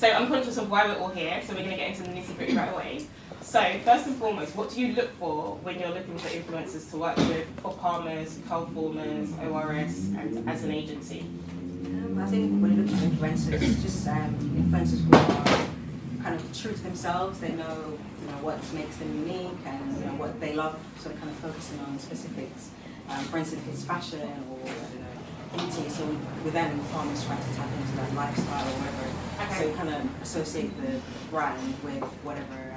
So I'm conscious of why we're all here, so we're going to get into the nitty-gritty right away. So first and foremost, what do you look for when you're looking for influencers to work with for Palmers, co-formers, ORS, and as an agency? I think when you look at influencers, just influencers who are kind of true to themselves. They know, what makes them unique and what they love, sort of kind of focusing on specifics. For instance, if it's fashion or beauty, so we then farmers try to tap into that lifestyle or whatever. Okay. So you kind of associate the brand with whatever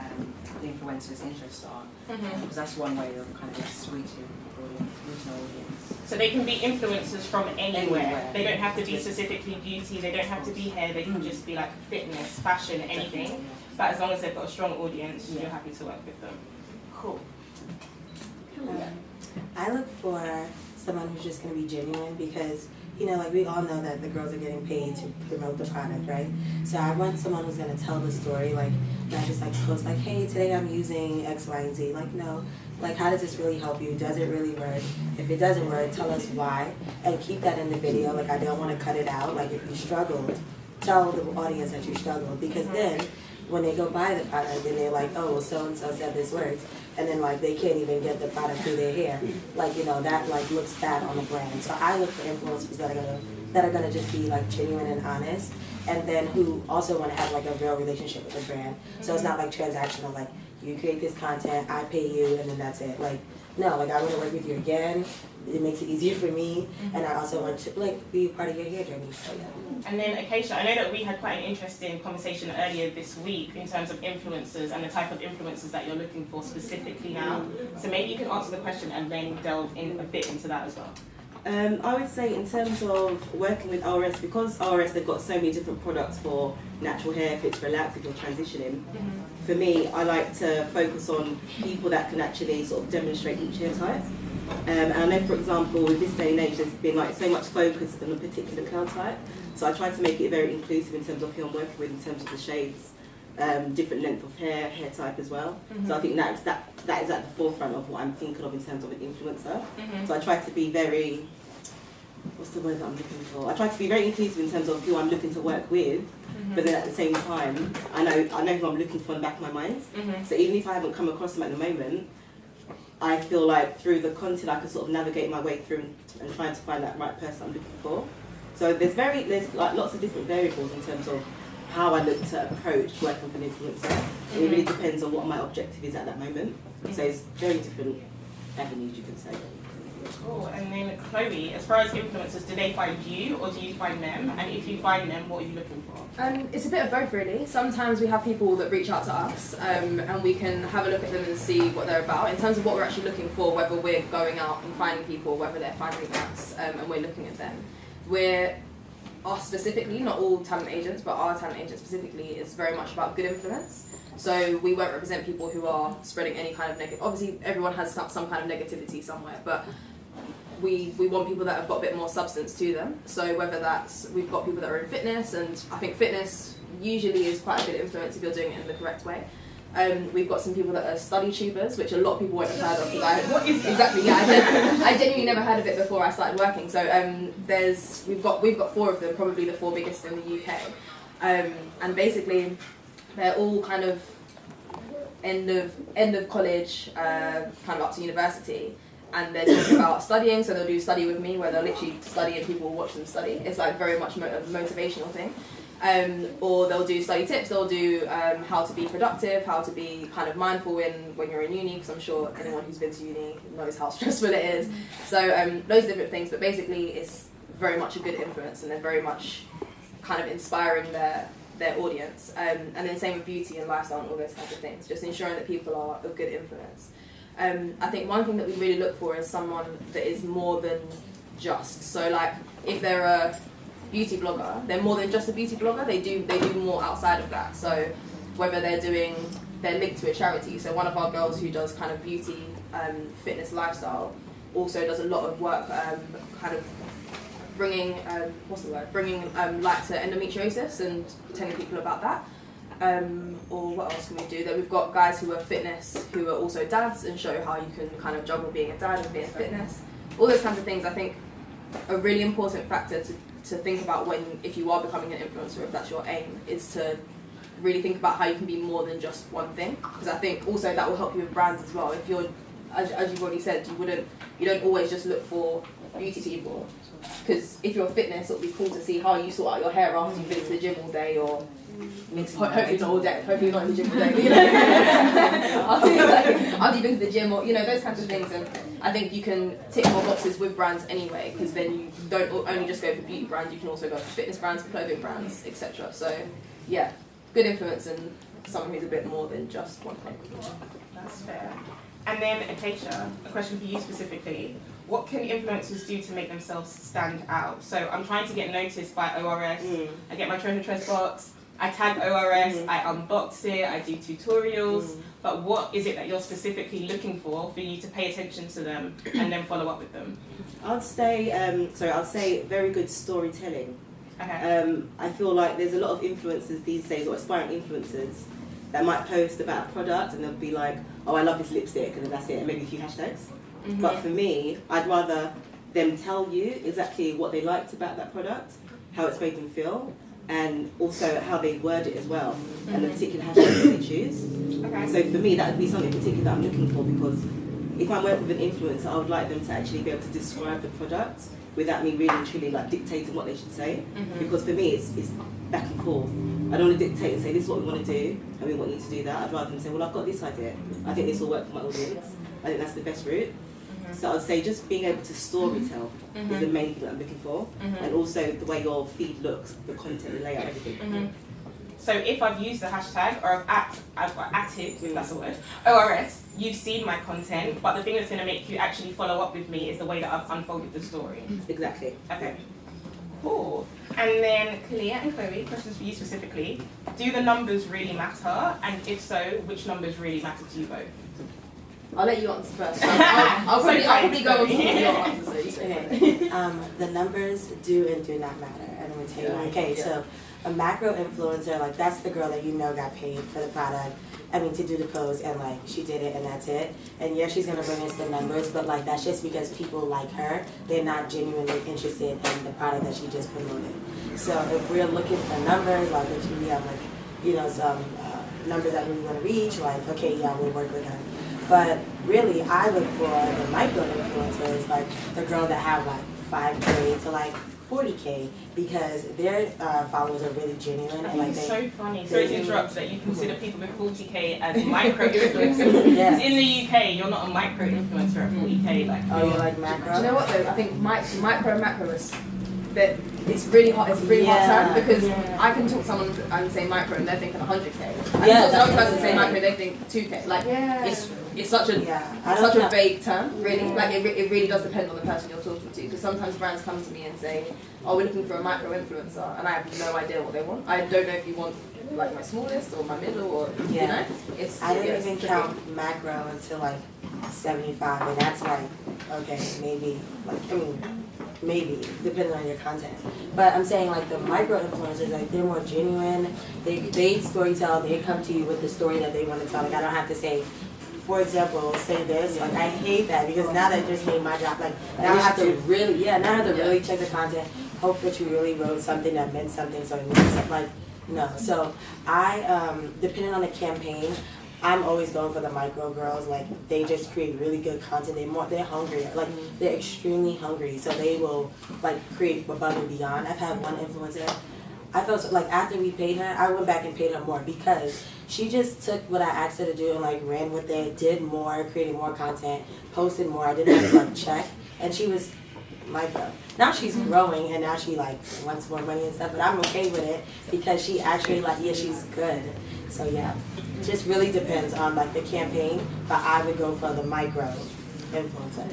the influencer's interests are. Because that's one way of kind of just reaching an audience. So they can be influencers from anywhere. They don't have to be specifically beauty, they don't have to be hair, they can just be like fitness, fashion, anything. Yeah. But as long as they've got a strong audience, you're happy to work with them. Cool. I look for someone who's just going to be genuine because, like we all know that the girls are getting paid to promote the product, right? So I want someone who's going to tell the story, like not just like post like, hey, today I'm using X, Y, and Z. Like, no, like how does this really help you? Does it really work? If it doesn't work, tell us why and keep that in the video. Like I don't want to cut it out. Like if you struggled, tell the audience that you struggled because then when they go buy the product, then they're like, oh, well, so-and-so said this works. And then, like, they can't even get the product through their hair. Like, that, like, looks bad on the brand. So I look for influencers that are gonna just be, like, genuine and honest. And then who also want to have, like, a real relationship with the brand. So it's not, like, transactional, like, you create this content, I pay you, and then that's it. Like, no, like, I want to work with you again. It makes it easier for me. And I also want to, like, be a part of your hair journey. So, yeah. And then, Acacia, I know that we had quite an interesting conversation earlier this week in terms of influencers and the type of influencers that you're looking for specifically now. So maybe you can answer the question and then delve in a bit into that as well. I would say in terms of working with ORS, because ORS, they've got so many different products for natural hair, if it's relaxed, if you're transitioning. For me, I like to focus on people that can actually sort of demonstrate each hair type. And I know, for example, with this day and age, there's been like so much focus on a particular curl type. So I try to make it very inclusive in terms of who I'm working with, in terms of the shades, different length of hair type as well. So I think that is at the forefront of what I'm thinking of in terms of an influencer. So I try to be very, what's the word that I'm looking for? I try to be very inclusive in terms of who I'm looking to work with, but then at the same time, I know who I'm looking for in the back of my mind. So even if I haven't come across them at the moment, I feel like through the content I can sort of navigate my way through and trying to find that right person I'm looking for. So there's like lots of different variables in terms of how I look to approach working with an influencer. It really depends on what my objective is at that moment. So it's very different avenues, you can say. Cool. And then Chloe, as far as influencers, do they find you or do you find them? And if you find them, what are you looking for? It's a bit of both really. Sometimes we have people that reach out to us and we can have a look at them and see what they're about. In terms of what we're actually looking for, whether we're going out and finding people, whether they're finding us and we're looking at them. Us specifically, not all talent agents, but our talent agent specifically is very much about good influence. So we won't represent people who are spreading any kind of negative. Obviously, everyone has some kind of negativity somewhere, but we want people that have got a bit more substance to them. So whether that's, we've got people that are in fitness, and I think fitness usually is quite a good influence if you're doing it in the correct way. We've got some people that are study tubers, which a lot of people won't have heard of. What is that? Exactly, yeah, I genuinely never heard of it before I started working. So we've got 4 of them, probably the 4 biggest in the UK. And basically, they're all kind of end of college, kind of up to university. And they're talking about studying, so they'll do study with me, where they'll literally study and people will watch them study. It's like very much a motivational thing. Or they'll do study tips, they'll do how to be productive, how to be kind of mindful when you're in uni, because I'm sure anyone who's been to uni knows how stressful it is. So loads of different things, but basically it's very much a good influence and they're very much kind of inspiring their audience. And then same with beauty and lifestyle and all those kinds of things, just ensuring that people are a good influence. I think one thing that we really look for is someone that is more than just. So like if they're a beauty blogger, they're more than just a beauty blogger, they do more outside of that. So whether they're linked to a charity. So one of our girls who does kind of beauty, fitness, lifestyle, also does a lot of work kind of bringing light to endometriosis and telling people about that. Or what else can we do? That we've got guys who are fitness, who are also dads, and show how you can kind of juggle being a dad and being fitness. All those kinds of things, I think, are really important factor to think about if you are becoming an influencer, if that's your aim, is to really think about how you can be more than just one thing. Because I think also that will help you with brands as well. If you're, as you've already said, you don't always just look for beauty people. Because if you're fitness, it'll be cool to see how you sort out your hair after you've been to the gym all day, or hopefully not all day, hopefully not in the gym all day, but, you know, after you've been to the gym, or those kinds of things. And I think you can tick more boxes with brands anyway, because then you don't only just go for beauty brands, you can also go for fitness brands, clothing brands, etc. So yeah, good influence and someone who's a bit more than just one thing. That's fair. And then, Acacia, a question for you specifically. What can influencers do to make themselves stand out? So I'm trying to get noticed by ORS. I get my TreasureTress box, I tag ORS, I unbox it, I do tutorials. But what is it that you're specifically looking for you to pay attention to them and then follow up with them? I'd say very good storytelling. Okay. I feel like there's a lot of influencers these days, or aspiring influencers, that might post about a product and they'll be like, oh, I love this lipstick, and then that's it, and maybe a few hashtags. But for me, I'd rather them tell you exactly what they liked about that product, how it's made them feel, and also how they word it as well, and the particular hashtags that they choose. Okay. So for me, that would be something particular that I'm looking for, because if I'm working with an influencer, I would like them to actually be able to describe the product without me really and truly like dictating what they should say. Because for me, it's back and forth. I don't want to dictate and say, this is what we want to do, and we want you to do that. I'd rather than say, well, I've got this idea. I think this will work for my audience. I think that's the best route. So I'd say just being able to storytell is the main thing that I'm looking for. And also the way your feed looks, the content, the layout, everything. So if I've used the hashtag, or I've atted, if that's a word, ORS, you've seen my content, but the thing that's going to make you actually follow up with me is the way that I've unfolded the story. Exactly. Okay. Cool. And then Kalia and Chloe, questions for you specifically. Do the numbers really matter? And if so, which numbers really matter to you both? I'll let you answer first. I'll probably go on to your answer, so you can. Okay. The numbers do and do not matter. And I'm gonna tell you why. Okay, so a macro influencer, like that's the girl that you know got paid for the product. I mean, to do the post, and like she did it, and that's it. And yeah, she's gonna bring us the numbers, but like that's just because people like her. They're not genuinely interested in the product that she just promoted. So if we're looking for numbers, like if we have like, some numbers that we want to reach, like okay, yeah, we'll work with her. But really, I look for the micro influencers, like the girls that have like 5K to like 40K, because their followers are really genuine. And like it's so funny. Sorry to interrupt, that you consider people with 40K as micro influencers. Yeah. In the UK, you're not a micro influencer at 40K. Like, oh, you like macro? Do you know what though? I think micro and macro is that it's really hard. It's a really hard term, because I can talk to someone and say micro and they're thinking 100K. I can talk to another person say micro, they think 2K. Like it's such a vague term. Really, like it really does depend on the person you're talking to. Because sometimes brands come to me and say, "Oh, we're looking for a micro influencer," and I have no idea what they want. I don't know if you want like my smallest or my middle, or you know. I didn't even count macro until like 75, and that's like okay, maybe maybe depending on your content. But I'm saying like the micro influencers, like they're more genuine. They storytell. They come to you with the story that they want to tell. Like I don't have to say, for example, say this. Like I hate that, because now that just made my job. Like now I have to really, really check the content. Hope that you really wrote something that meant something. So it means something. Like no. So I depending on the campaign, I'm always going for the micro girls. Like they just create really good content. They're hungry. Like they're extremely hungry. So they will like create above and beyond. I've had one influencer. I felt so, like after we paid her, I went back and paid her more, because she just took what I asked her to do and like ran with it, did more, created more content, posted more. I didn't have to like check, and she was micro. Now she's growing, and now she like wants more money and stuff. But I'm okay with it, because she actually like she's good. So yeah. Just really depends on like the campaign, but I would go for the micro influencer.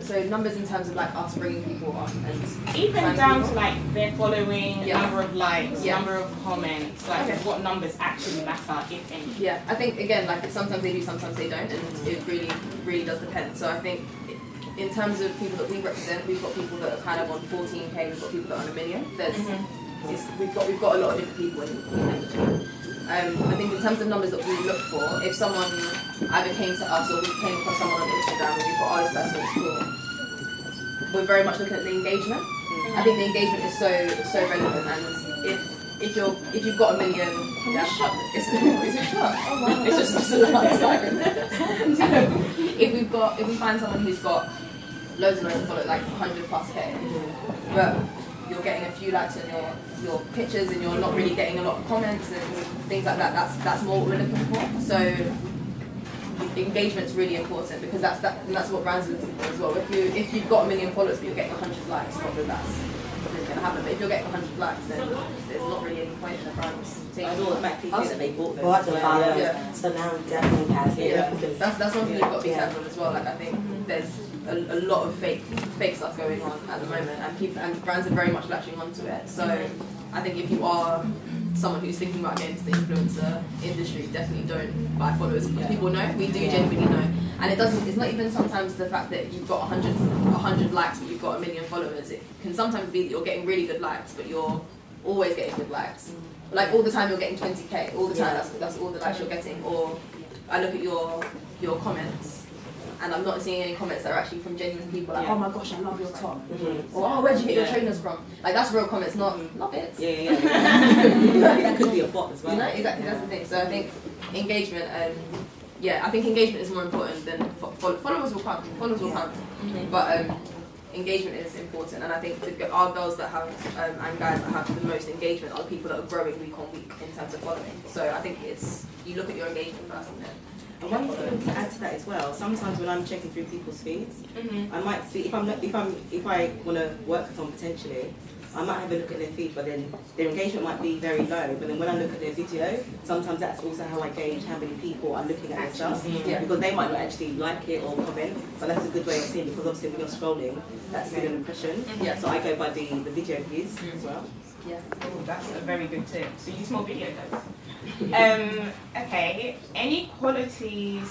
So numbers in terms of like us bringing people on, and even down to like their following, number of likes, Yeah. number of comments, like what numbers actually matter, if any. Yeah, I think again, like sometimes they do, sometimes they don't, and it really does depend. So I think in terms of people that we represent, we've got people that are kind of on 14K, we've got people that are on 1 million. We've got a lot of different people in between. I think in terms of numbers that we look for, if someone either came to us or we came across someone on Instagram and we thought, oh, this person is cool, we're very much looking at the engagement. I think the engagement is so relevant, and if you've got a million, it's a shot. Oh wow, it's just a loud siren. If we find someone who's got loads of followers, like 100+K, but you're getting a few likes on your pictures and you're not really getting a lot of comments and things like that, that's more what we're looking for. So engagement's really important, because that's what brands are looking for as well. If you've got a million followers but you're getting 100 likes, not that that's going to happen. But if you're getting 100 likes, then there's not really any point in the brands taking. I automatically think that they bought them. Bought the followers. Yeah. So now we definitely pass it. Yeah, Because that's one thing you've got to be careful of as well. Like, I think there's a lot of fake stuff going on at the moment, and brands are very much latching onto it. So I think if you are someone who's thinking about getting into the influencer industry, definitely don't buy followers. People know, we do genuinely know, and it's not even sometimes the fact that you've got 100 likes but you've got a million followers. It can sometimes be that you're getting really good likes but you're always getting good likes. Like all the time you're getting 20K, all the time that's all the likes you're getting. Or I look at your comments, and I'm not seeing any comments that are actually from genuine people, like, oh my gosh, I love your top. Or, oh, where'd you get your trainers from? Like, that's real comments, not bits. Yeah. That could be a bot as well. You know, exactly, that's the thing. So I think engagement, I think engagement is more important than followers will come. But engagement is important, and I think our girls that have, and guys that have the most engagement are the people that are growing week on week in terms of following. So I think you look at your engagement first and then. And one thing to add to that as well, sometimes when I'm checking through people's feeds, I might see if I want to work with someone potentially, I might have a look at their feed, but then their engagement might be very low. But then when I look at their video, sometimes that's also how I gauge how many people are looking at their stuff, because they might not actually like it or comment. But that's a good way of seeing, because obviously when you're scrolling, that's still an impression. So I go by the video views as well. Yeah, that's a very good tip. So use more video guys. Okay, any qualities,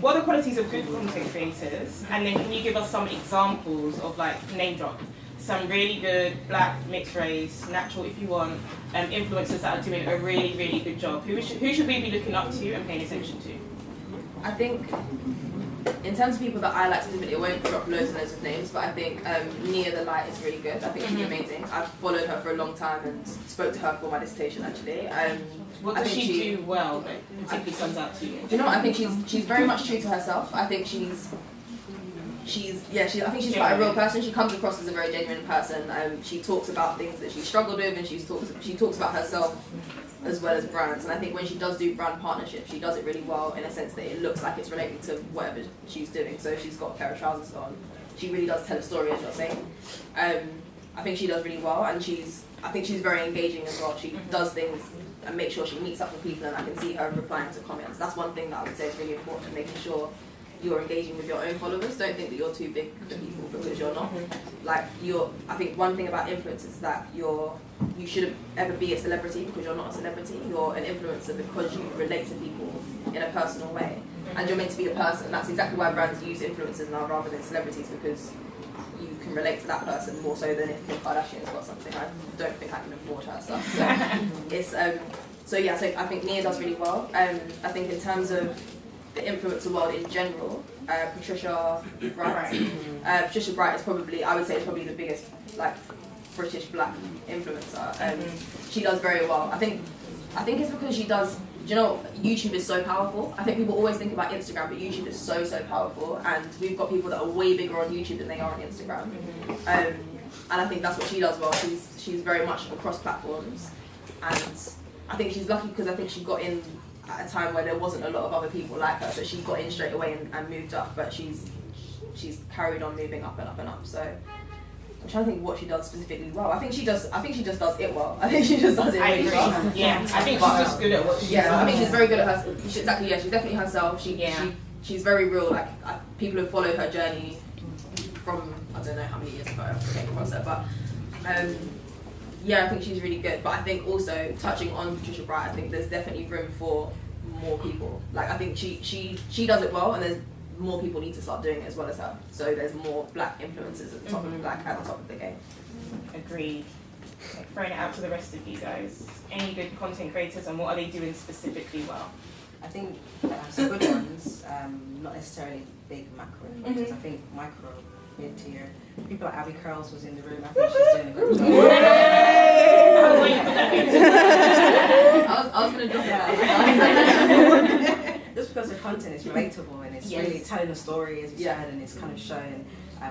what are the qualities of good content creators? And then can you give us some examples of, like, name drop, some really good black, mixed race, natural if you want, influencers that are doing a really, really good job? Who should we be looking up to and paying attention to? I think in terms of people that I like specifically, I won't drop loads and loads of names, but I think Nia the Light is really good. I think she's amazing. I've followed her for a long time and spoke to her for my dissertation actually. What does she do well that particularly comes out to you? Do you know what? I think she's very much true to herself. I think I think she's quite a real person. She comes across as a very genuine person. She talks about things that she struggled with, and she talks about herself as well as brands. And I think when she does do brand partnerships, she does it really well in a sense that it looks like it's related to whatever she's doing. So if she's got a pair of trousers on, she really does tell a story, as you're saying. I think she does really well, and I think she's very engaging as well. She does things and makes sure she meets up with people, and I can see her replying to comments. That's one thing that I would say is really important, making sure you're engaging with your own followers. Don't think that you're too big for people, because you're not. Like, I think one thing about influencers is that you shouldn't ever be a celebrity, because you're not a celebrity. You're an influencer because you relate to people in a personal way, and you're meant to be a person. That's exactly why brands use influencers now rather than celebrities, because you can relate to that person more so than if Kim Kardashian's got something. I don't think I can afford her stuff. So it's so I think Nia does really well. I think in terms of the influencer world in general, Patricia Bright. Patricia Bright is probably, I would say, is probably the biggest, like, British black influencer. She does very well. I think it's because she does. Do you know, YouTube is so powerful. I think people always think about Instagram, but YouTube is so powerful, and we've got people that are way bigger on YouTube than they are on Instagram. And I think that's what she does well. She's very much across platforms, and I think she's lucky because I think she got in at a time where there wasn't a lot of other people like her, so she got in straight away and moved up. But she's carried on moving up and up and up. So I'm trying to think what she does specifically well. I think she just does it well. I think she just does it really well. Yeah, I think she's just good at what she does. I think she's very good at herself. She's definitely herself. She's very real. Like, people have followed her journey from, I don't know how many years ago I came across her, but I think she's really good. But I think also, touching on Patricia Bright, I think there's definitely room for more people. Like, I think she does it well, and there's more people need to start doing it as well as her. So there's more black influencers at the top of the game. Agreed. Okay, throwing it out to the rest of you guys. Any good content creators, and what are they doing specifically well? I think some good ones, not necessarily big macro influencers. I think micro mid-tier. People like Abby Curls was in the room. I think she's doing a good job. I was gonna drop it out. Just because the content is relatable and it's really telling a story, as you said, and it's kind of showing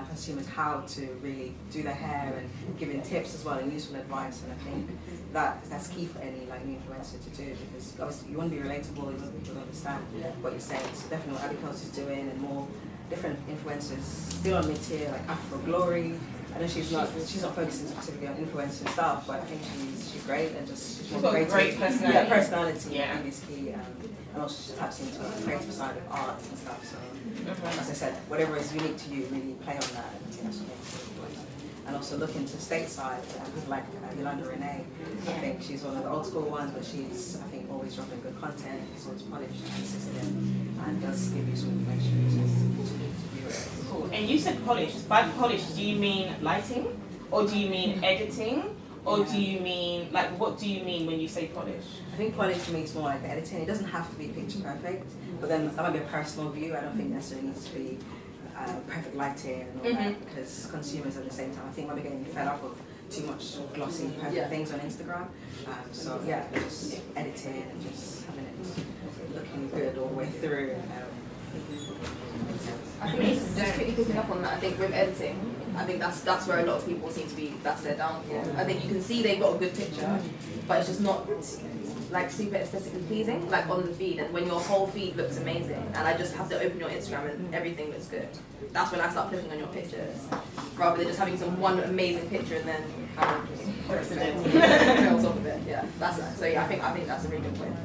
consumers how to really do their hair and giving tips as well and useful advice. And I think that's key for any like new influencer to do, because obviously you want to be relatable, you want people to understand what you're saying. So definitely what Abby Curls is doing, and more different influencers still on mid-tier, like Afro Glory. I know she's not focusing specifically on influencer stuff, but I think she's great and she's got a great personality. Yeah, personality Yeah. is key, and also she taps into the creative side of art and stuff. So as I said, whatever is unique to you, really play on that. And I think that's what makes it influencer. And also look into stateside, people like Yolanda Renee. I think she's one of the old school ones, but she's, I think, always dropping good content. It's always polished, consistent, and does give you some information to view it. Cool. And you said polished. By polished, do you mean lighting, or do you mean editing, or do you mean what do you mean when you say polished? I think polished to me is more like editing. It doesn't have to be picture perfect, but then that might be a personal view. I don't think necessarily needs to be perfect lighting and all that, because consumers at the same time, I think, might be getting fed up of too much glossy, perfect things on Instagram. So yeah, just editing and just having it looking good all the way through. I think it's just quickly picking up on that. I think with editing, I think that's where a lot of people seem to be, that's their downfall. I think you can see they've got a good picture, but it's just not like super aesthetically pleasing, like on the feed, and when your whole feed looks amazing, and I just have to open your Instagram and everything looks good. That's when I start clicking on your pictures, rather than just having some one amazing picture and then kind of trails off of it. Yeah, that's that. So yeah, I think that's a really good point.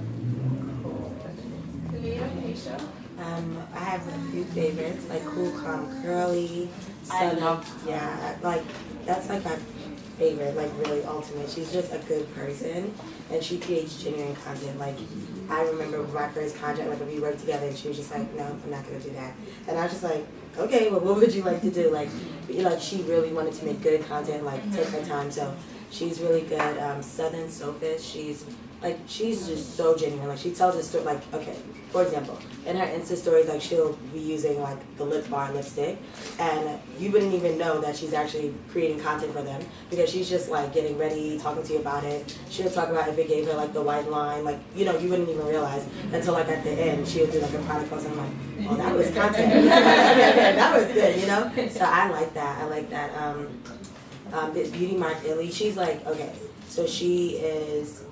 I have a few favorites, like Cool, Calm, Curly. That's like my favorite, like really ultimate. She's just a good person, and she creates genuine content. Like, I remember my first contract, like we worked together, and she was just like, no, I'm not gonna do that. And I was just like, okay, well, what would you like to do? Like she really wanted to make good content, like took her time. So she's really good. Southern Sophist, she's just so genuine. Like, she tells a story, like, okay, for example, in her Insta stories, like, she'll be using like the lip bar lipstick, and you wouldn't even know that she's actually creating content for them, because she's just like getting ready, talking to you about it. She'll talk about if it gave her like the white line, like, you know, you wouldn't even realize until like at the end she'll do like a product post, and I'm like, oh, that was content. Okay, that was good, you know. So I like that. This Beauty Mark Illy, she's like, okay, so she is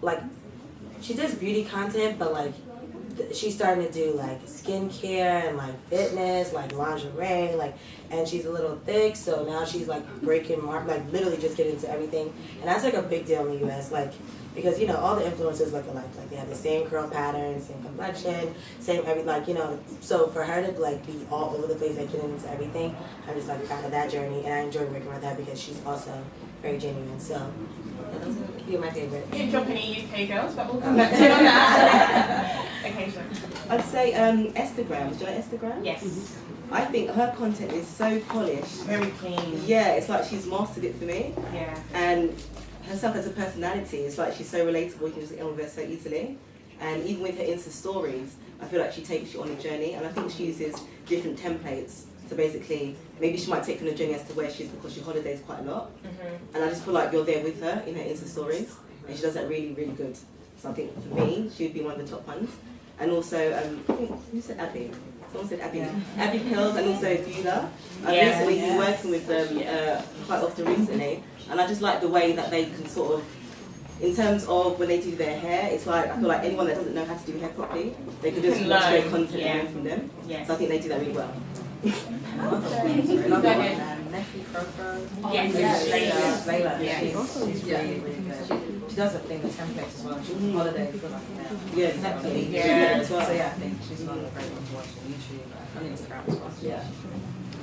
like, she does beauty content, but like she's starting to do like skincare and like fitness, like lingerie, like, and she's a little thick, so now she's like breaking mark, like literally just getting into everything. And that's like a big deal in the US, like, because, you know, all the influencers look alike, like they have the same curl pattern, same complexion, same like, you know, so for her to like be all over the place, like getting into everything, I'm just like proud of that journey, and I enjoy working with her because she's also very genuine. So those are my favorite. You didn't drop any UK girls, but we'll come back to you on that. Okay, sure. I'd say Instagram. Do you like Instagram? Yes. I think her content is so polished. Very clean. Yeah, it's like she's mastered it for me. Yeah. And herself as a personality, it's like she's so relatable, you can just get on with her so easily. And even with her Insta stories, I feel like she takes you on a journey, and I think she uses different templates. So basically, maybe she might take you on a journey as to where she is, because she holidays quite a lot. And I just feel like you're there with her in her Insta stories, and she does that really, really good. So I think for me, she would be one of the top ones. And also, I think, who said Abby? Someone said Abby. Abby Pills, and also Beulah. I've recently been working with them quite often recently, and I just like the way that they can sort of, in terms of when they do their hair, it's like, I feel like anyone that doesn't know how to do hair properly, they can just watch their content and learn from them. Yes. So I think they do that really well. Nephi Crofro. Yes. Layla. Yeah. She's really, really good. She does a thing with templates as well. She's on holiday for like now. Yeah, exactly. Yeah. So yeah, I think she's one of the great ones to watch on YouTube and Instagram as well. Yeah.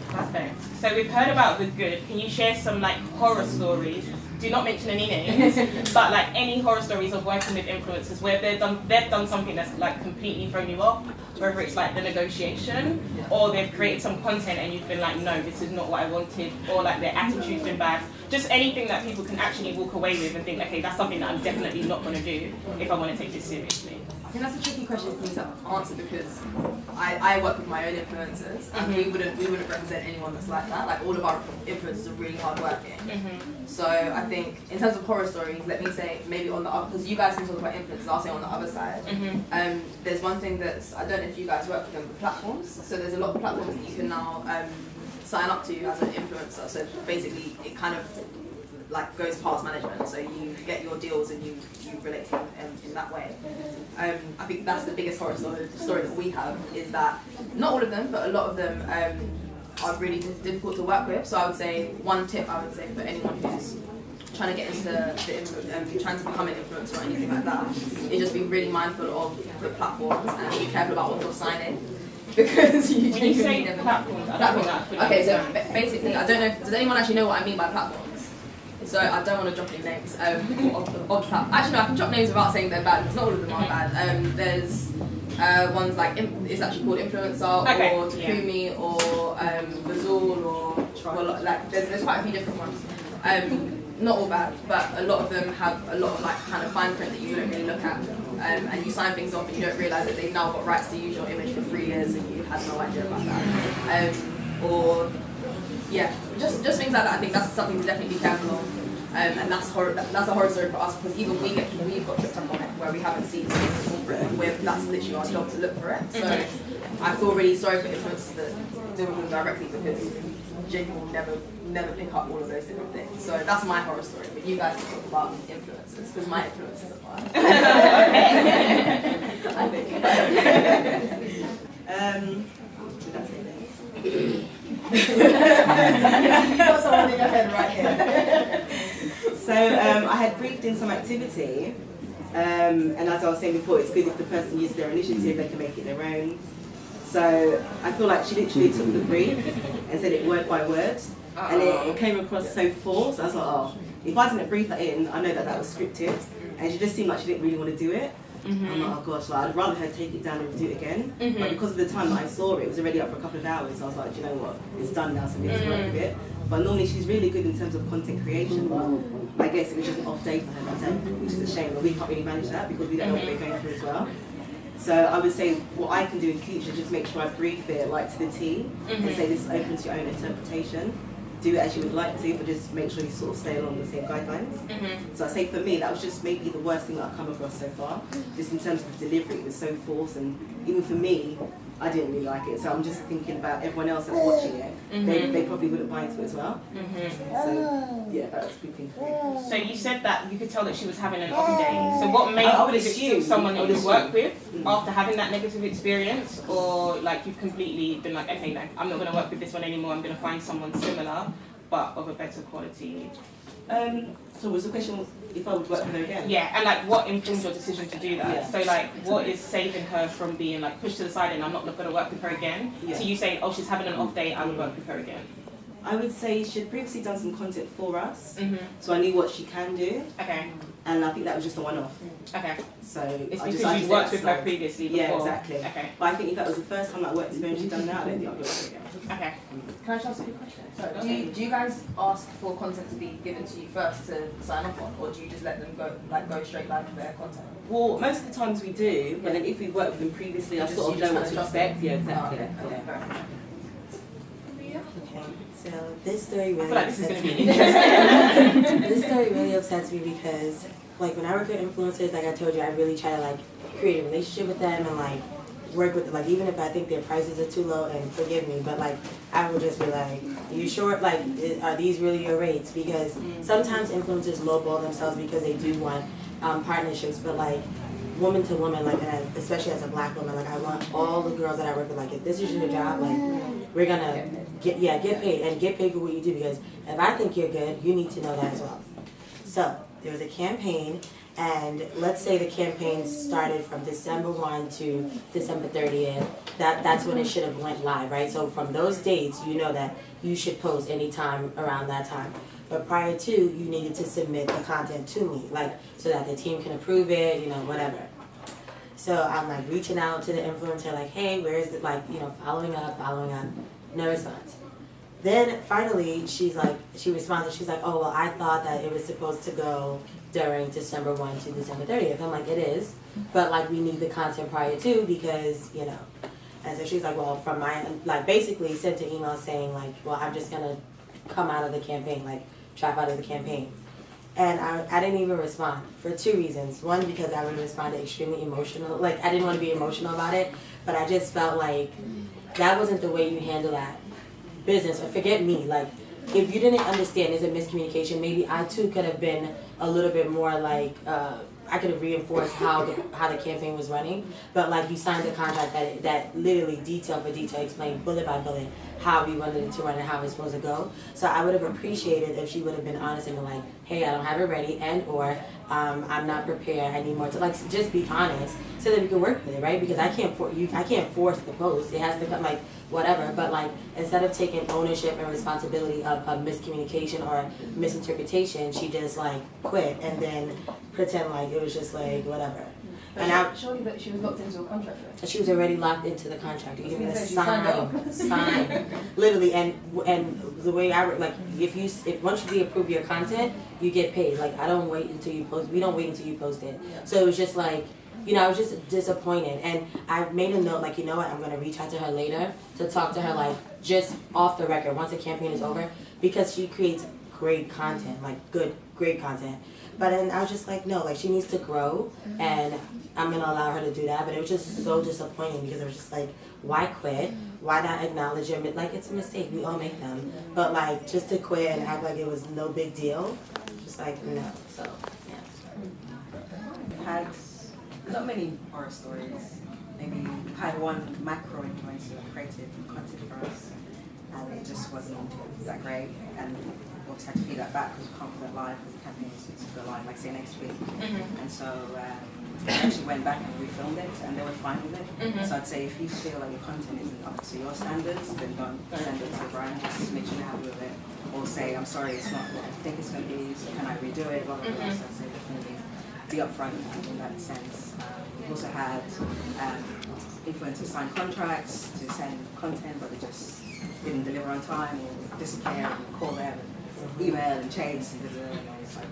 Perfect. So we've heard about the good. Can you share some like horror stories? Do not mention any names, but like any horror stories of working with influencers where they've done something that's like completely thrown you off, whether it's like the negotiation, or they've created some content and you've been like, no, this is not what I wanted, or like their attitude's been bad. Just anything that people can actually walk away with and think, okay, that's something that I'm definitely not going to do if I want to take this seriously. I think that's a tricky question for me to answer because I work with my own influencers and we wouldn't represent anyone that's like that. Like all of our influencers are really hard working. So I think in terms of horror stories, let me say maybe on the other, because you guys can talk about influencers, I'll say on the other side. There's one thing that's, I don't know if you guys work with them, but platforms. So there's a lot of platforms that you can now sign up to as an influencer. So basically it kind of like goes past management, so you get your deals and you relate to them in that way. I think that's the biggest horror story that we have, is that not all of them, but a lot of them are really difficult to work with. So I would say one tip I would say for anyone who's trying to get into trying to become an influencer or anything like that, is just be really mindful of the platforms and be careful about what you're signing. Because you when you say platforms, okay, so basically, I don't know, does anyone actually know what I mean by platforms? So I don't want to drop any names of platforms. Actually, no, I can drop names without saying they're bad, because not all of them are bad. There's ones like, it's actually called Influencer, or Takumi, or Bazool, or like, there's quite a few different ones. Not all bad, but a lot of them have a lot of like kind of fine print that you don't really look at. And you sign things off and you don't realise that they've now got rights to use your image for 3 years and you had no idea about that. Or yeah, just things like that. I think that's something to definitely be careful of. And that's a horror story for us, because even we've got tripped up on it where we haven't seen it, where that's literally our job to look for it. So I feel really sorry for influencers that deal with them directly, because genuinely will never pick up all of those different things. So that's my horror story, but you guys can talk about influencers, because my influencers are fine. I think. Did I say that? You got someone in your head right here. So I had briefed in some activity, and as I was saying before, it's good if the person uses their initiative, they can make it their own. So I feel like she literally took the brief and said it word by word, and it came across so forced. I was like, oh, if I didn't brief that in, I know that was scripted, and she just seemed like she didn't really want to do it. I'm like, oh gosh, like, I'd rather her take it down and do it again. But because of the time that I saw it, it was already up for a couple of hours. So I was like, do you know what, it's done now, so we have to work with it. But normally she's really good in terms of content creation, but I guess it was just an off day for her that day, which is a shame. But we can't really manage that because we don't know what we're going through as well. So I would say what I can do in future, just make sure I brief it like to the T and say this is open to your own interpretation. Do it as you would like to, but just make sure you sort of stay along the same guidelines. So I say for me, that was just maybe the worst thing that I've come across so far. Just in terms of the delivery, it was so forced, and even for me, I didn't really like it. So I'm just thinking about everyone else that's watching it. They probably wouldn't buy into it as well. So yeah, that was a big thing for me. So you said that you could tell that she was having an off day. So what made it someone that you work with after having that negative experience, or like you've completely been like, okay, no, I'm not going to work with this one anymore. I'm going to find someone similar, but of a better quality. So was the question if I would work with her again? Yeah, and like what informed your decision to do that? So like what is saving her from being like pushed to the side and I'm not going to work with her again? To you saying, oh, she's having an off day, I would work with her again. I would say she had previously done some content for us, so I knew what she can do. Okay. And I think that was just a one-off. Okay. So it's I because decided you to worked with slide. her previously before. Yeah, exactly. Okay. But I think if that was the first time I worked with her and she'd done that, I don't think I'd do it again. Okay. Can I just ask you a question? So do you guys ask for content to be given to you first to sign off on, or do you just let them go straight live with their content? Well, most of the times we do, but then if we've worked with them previously, I sort of know what to expect. Yeah, exactly. Okay, so this story really I feel like this is going to be upsets interesting. me. This story really upsets me because, like, when I work with influencers, like I told you, I really try to like create a relationship with them and like work with them. Like, even if I think their prices are too low, and forgive me, but like I would just be like, you sure? Like, are these really your rates? Because sometimes influencers lowball themselves because they do want partnerships, but like woman to woman, like especially as a black woman, like I want all the girls that I work with, like if this is your job, like we're gonna get paid and get paid for what you do, because if I think you're good, you need to know that as well. So there was a campaign, and let's say the campaign started from December 1 to December 30th. That's when it should have went live, right? So from those dates, you know that you should post anytime around that time. But prior to, you needed to submit the content to me, like so that the team can approve it, you know, whatever. So I'm like reaching out to the influencer, like, hey, where is it? Like, you know, following up, no response. Then finally, she responds and she's like, oh, well, I thought that it was supposed to go during December 1 to December 30th. I'm like, it is, but like we need the content prior to because, you know. And so she's like, well, from my, like basically sent an email saying like, well, I'm just going to come out of the campaign, like drop out of the campaign. And I didn't even respond for two reasons. One, because I would respond extremely emotional. Like, I didn't want to be emotional about it, but I just felt like that wasn't the way you handle that business. Or forget me, like, if you didn't understand there's a miscommunication, maybe I too could have been a little bit more like, I could have reinforced how the campaign was running. But like, you signed a contract that literally detail for detail explained bullet by bullet how we wanted it to run and how it's supposed to go. So I would have appreciated if she would have been honest and been like, hey, I don't have it ready, and or I'm not prepared, I need more to, like, just be honest so that we can work with it, right? Because I can't force the post. It has to come, like, whatever. But like, instead of taking ownership and responsibility of a miscommunication or misinterpretation, she just like quit and then pretend like it was just like whatever. But And surely that she was locked into a contract, right? she was already locked into the contract. You give me a So she signed sign, literally. And the way I like, if once you approve your content, you get paid. Like, I don't wait until you post. We don't wait until you post it. Yeah. So it was just like, you know, I was just disappointed. And I made a note, like, you know what, I'm gonna reach out to her later to talk to her, like, just off the record once the campaign is over, because she creates great content, like great content. But then I was just like, no, like, she needs to grow, and I'm gonna allow her to do that. But it was just so disappointing because it was just like, why quit? Why not acknowledge your like, it's a mistake, we all make them. But like, just to quit and act like it was no big deal, just like, no. So yeah. Had not many horror stories. Maybe had one macro influencer that created content for us, and it just wasn't that great. And we obviously had to feed that back because we can't put it live with the campaigns to go live, like say next week. And so we actually went back and refilmed it, and they were fine with it. So I'd say if you feel like your content isn't up to your standards, then don't send it to the brand. Just make sure you're happy with it, or say, I'm sorry, it's not what I think it's going to be. So can I redo it? Blah blah blah. So I'd say definitely be upfront in that sense. We've also had influencers sign contracts to send content, but they just didn't deliver on time or disappear, and call them and email and chase and it's like,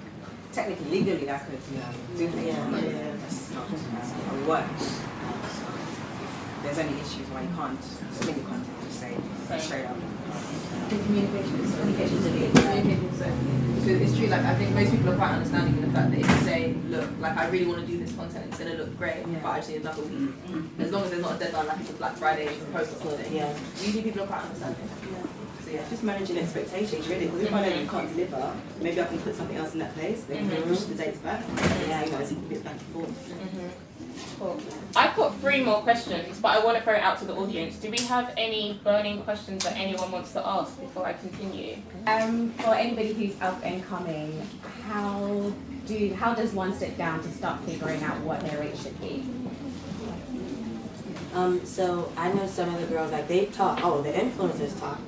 technically, legally, I could do things, but that's not how we work. So if there's any issues why you can't submit your content, just say straight up. The communication is so. Because it's true, like, I think most people are quite understanding in the fact that if you say, look, like, I really want to do this content, it's going to look great, but I just need another week. As long as there's not a deadline, like it's a Black Friday post or something. Yeah. Usually people are quite understanding. So yeah, just managing expectations really. Because if I know you can't deliver, maybe I can put something else in that place. Then push the dates back. Yeah, you know, it's a bit back and forth. Cool. I've got 3 more questions, but I want to throw it out to the audience. Do we have any burning questions that anyone wants to ask before I continue? For anybody who's up and coming, how does one sit down to start figuring out what their rate should be? So I know some of the girls, like, they talk, the influencers talk.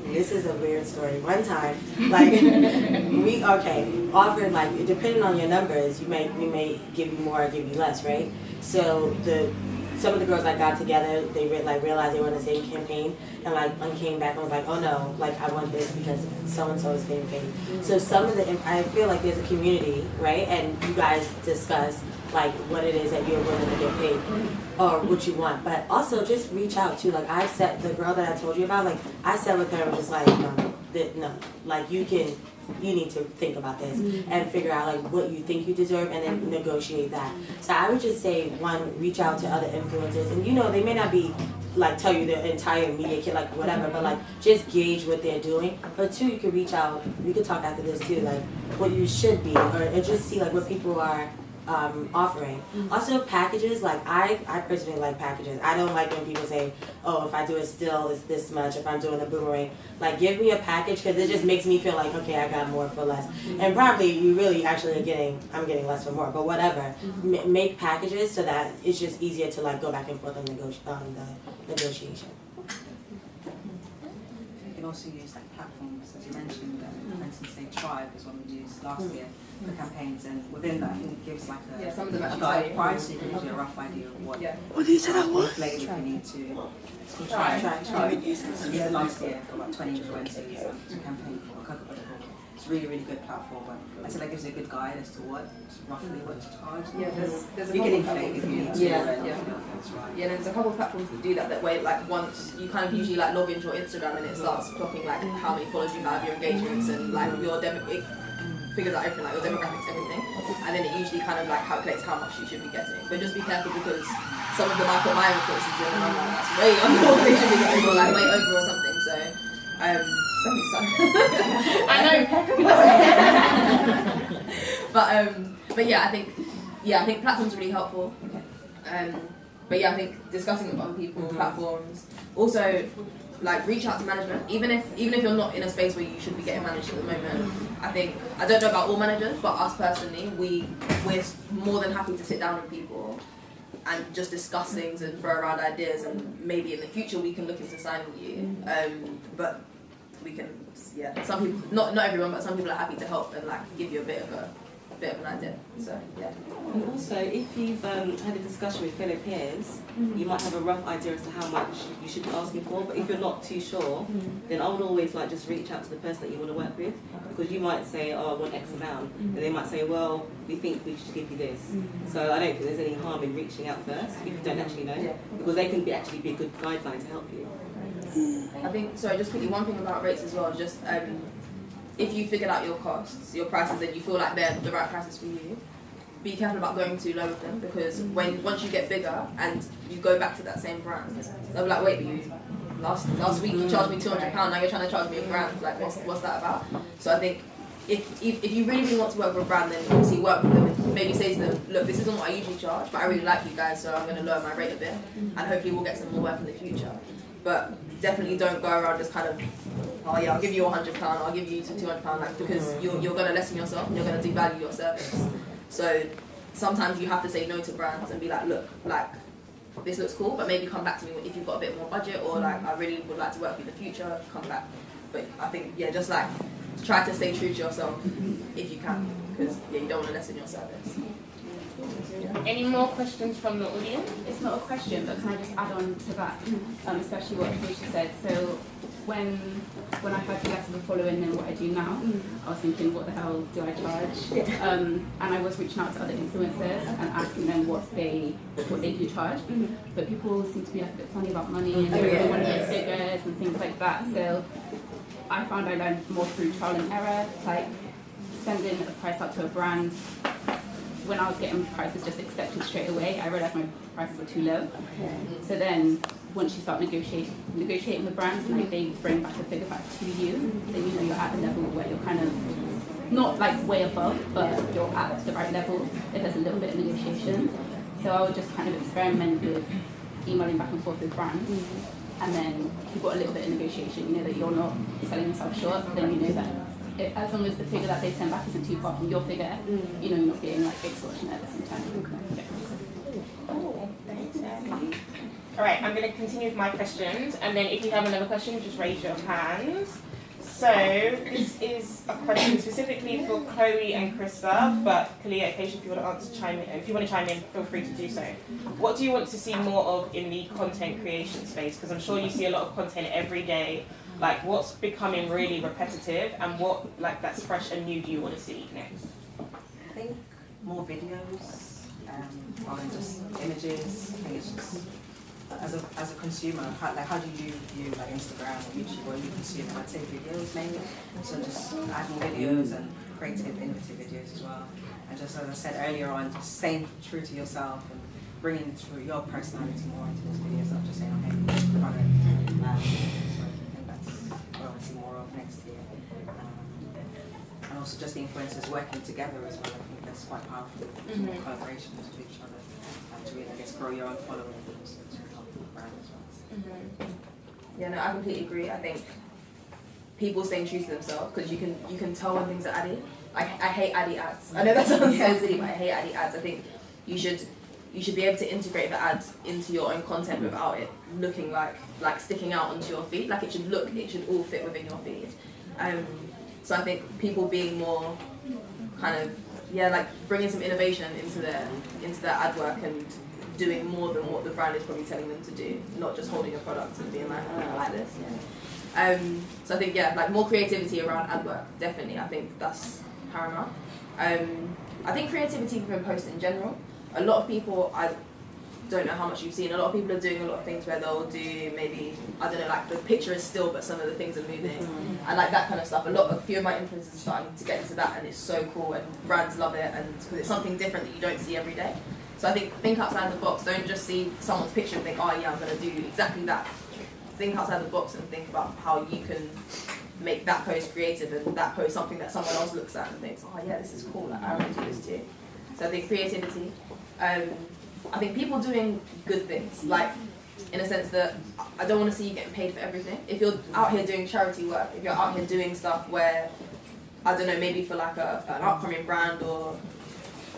This is a weird story. One time, like, we offered, like, depending on your numbers, we may give you more or give you less, right? So some of the girls that got together, they realized they were in the same campaign, and like one came back and was like, oh no, like, I want this because so and so is getting paid. So I feel like there's a community, right? And you guys discuss like what it is that you're willing to get paid or what you want, but also just reach out to, like, the girl that I told you about, like, I sat with her and was just like, no, like, you need to think about this and figure out like what you think you deserve and then negotiate that. So I would just say, one, reach out to other influencers, and they may not be like tell you the entire media kit, like whatever, but like just gauge what they're doing. But 2, you could reach out, we could talk after this too, like what you should be, or just see like what people are offering. Also packages, like I personally like packages. I don't like when people say, oh, if I do a still it's this much, if I'm doing a boomerang. Like, give me a package, because it just makes me feel like, okay, I got more for less. And probably you really actually I'm getting less for more, but whatever. Make packages so that it's just easier to like go back and forth on the negotiation. You can also use like platforms, as you mentioned. For instance, say Tribe is one we used last year for campaigns, and within that, I think it gives like a, some of them a actually guide say- price, so you can give you a rough idea of what. Yeah. What do you say that was? Flavor you need to. It's called Tribe. We used it last year for about 20 influencers to campaign for Coca-Cola. It's a really, really good platform, but I'd say that gives you a good guide as to roughly what to charge. Yeah, there's a You can couple inflate if you need to. Yeah, and, yeah. That's right. Yeah, there's a couple of platforms that do that way, like once you kind of usually like log into your Instagram and it starts clocking like how many followers you have, your engagements, and like your it figures out everything, like your demographics, everything, and then it usually kind of like calculates how much you should be getting. But just be careful because some of them I put my influences in and I'm like, that's way under what they should be getting, or like way over or something. So sorry. I know. But yeah, I think platforms are really helpful. But yeah, I think discussing with other people, platforms, also like reach out to management. Even if you're not in a space where you should be getting managed at the moment, I don't know about all managers, but us personally, we're more than happy to sit down with people and just discuss things and throw around ideas, and maybe in the future we can look into signing you. But we can, some people, not everyone, but some people are happy to help and like give you a bit of an idea. So yeah. And also, if you've had a discussion with fellow peers, you might have a rough idea as to how much you should be asking for. But if you're not too sure, then I would always like just reach out to the person that you want to work with, because you might say, "Oh, I want X amount," and they might say, "Well, we think we should give you this." So I don't think there's any harm in reaching out first if you don't actually know, because they can actually be a good guideline to help you. I think, sorry, just quickly, one thing about rates as well, just if you figured out your costs, your prices, and you feel like they're the right prices for you, be careful about going too low with them, because once you get bigger and you go back to that same brand, they'll be like, wait, but you last week you charged me £200, now you're trying to charge me £1,000, like what's that about? So I think if you really want to work with a brand, then obviously work with them and maybe say to them, look, this isn't what I usually charge, but I really like you guys, so I'm going to lower my rate a bit, and hopefully we'll get some more work in the future. But definitely don't go around just kind of, oh yeah, I'll give you £100, I'll give you £200, like, because you're going to lessen yourself and you're going to devalue your service. So sometimes you have to say no to brands and be like, look, like, this looks cool, but maybe come back to me if you've got a bit more budget, or like, I really would like to work with you in the future, come back. But I think, yeah, just like, try to stay true to yourself if you can, because yeah, you don't want to lessen your service. Any more questions from the audience? It's not a question, but can I just add on to that, especially what Tricia said. So when I heard you guys have a following and what I do now, I was thinking, what the hell do I charge? And I was reaching out to other influencers and asking them what they do charge. But people seem to be like a bit funny about money and they don't want to get figures and things like that. So I found I learned more through trial and error, like sending a price out to a brand. When I was getting prices just accepted straight away, I realised my prices were too low. So then, once you start negotiating with brands, and like they bring back a figure back to you, then you know you're at a level where you're kind of not like way above, but you're at the right level if there's a little bit of negotiation. So I would just kind of experiment with emailing back and forth with brands, and then if you've got a little bit of negotiation, you know that you're not selling yourself short, then you know that as long as the figure that they send back isn't too far from your figure, you know you're not being like extortionate at the same time. Cool, thanks, Abby. All right, I'm going to continue with my questions, and then if you have another question, just raise your hands. So this is a question specifically for Chloe and Krista, but Kalia, occasionally if you want to chime in, feel free to do so. What do you want to see more of in the content creation space? Because I'm sure you see a lot of content every day. Like, what's becoming really repetitive, and what, like, that's fresh and new do you want to see next? I think more videos, rather than just images. I think it's just, as a consumer, how do you view like Instagram or YouTube, or you consume? I'd say videos mainly. So just add more videos and creative, innovative videos as well. And just as I said earlier on, just staying true to yourself and bringing through your personality more into those videos, not just saying, okay, here's the product. What I want to see more of next year. And also just the influencers working together as well. I think that's quite powerful. Collaboration with each other to really, I guess, grow your own following and also to help the brand as well. Yeah, no, I completely agree. I think people staying true to themselves, because you can tell when things are addy. I hate addy ads. I know that sounds so silly, but I hate addy ads. I think you should you should be able to integrate the ad into your own content without it looking like sticking out onto your feed. Like it should all fit within your feed. So I think people being more kind of like bringing some innovation into their ad work and doing more than what the brand is probably telling them to do, not just holding a product and being like, oh, I like this. So I think like more creativity around ad work, definitely. I think that's paramount. I think creativity within posts in general. A lot of people, I don't know how much you've seen, a lot of people are doing a lot of things where they'll do maybe, I don't know, like the picture is still but some of the things are moving. I like that kind of stuff. A few of my influencers are starting to get into that, and it's so cool, and brands love it, and because it's something different that you don't see every day. So I think outside the box. Don't just see someone's picture and think, oh yeah, I'm going to do exactly that. Think outside the box and think about how you can make that post creative and that post something that someone else looks at and thinks, oh yeah, this is cool, like, I want to do this too. So I think creativity. I think people doing good things, like in a sense that I don't want to see you getting paid for everything. If you're out here doing charity work, if you're out here doing stuff where, I don't know, maybe for like an upcoming brand or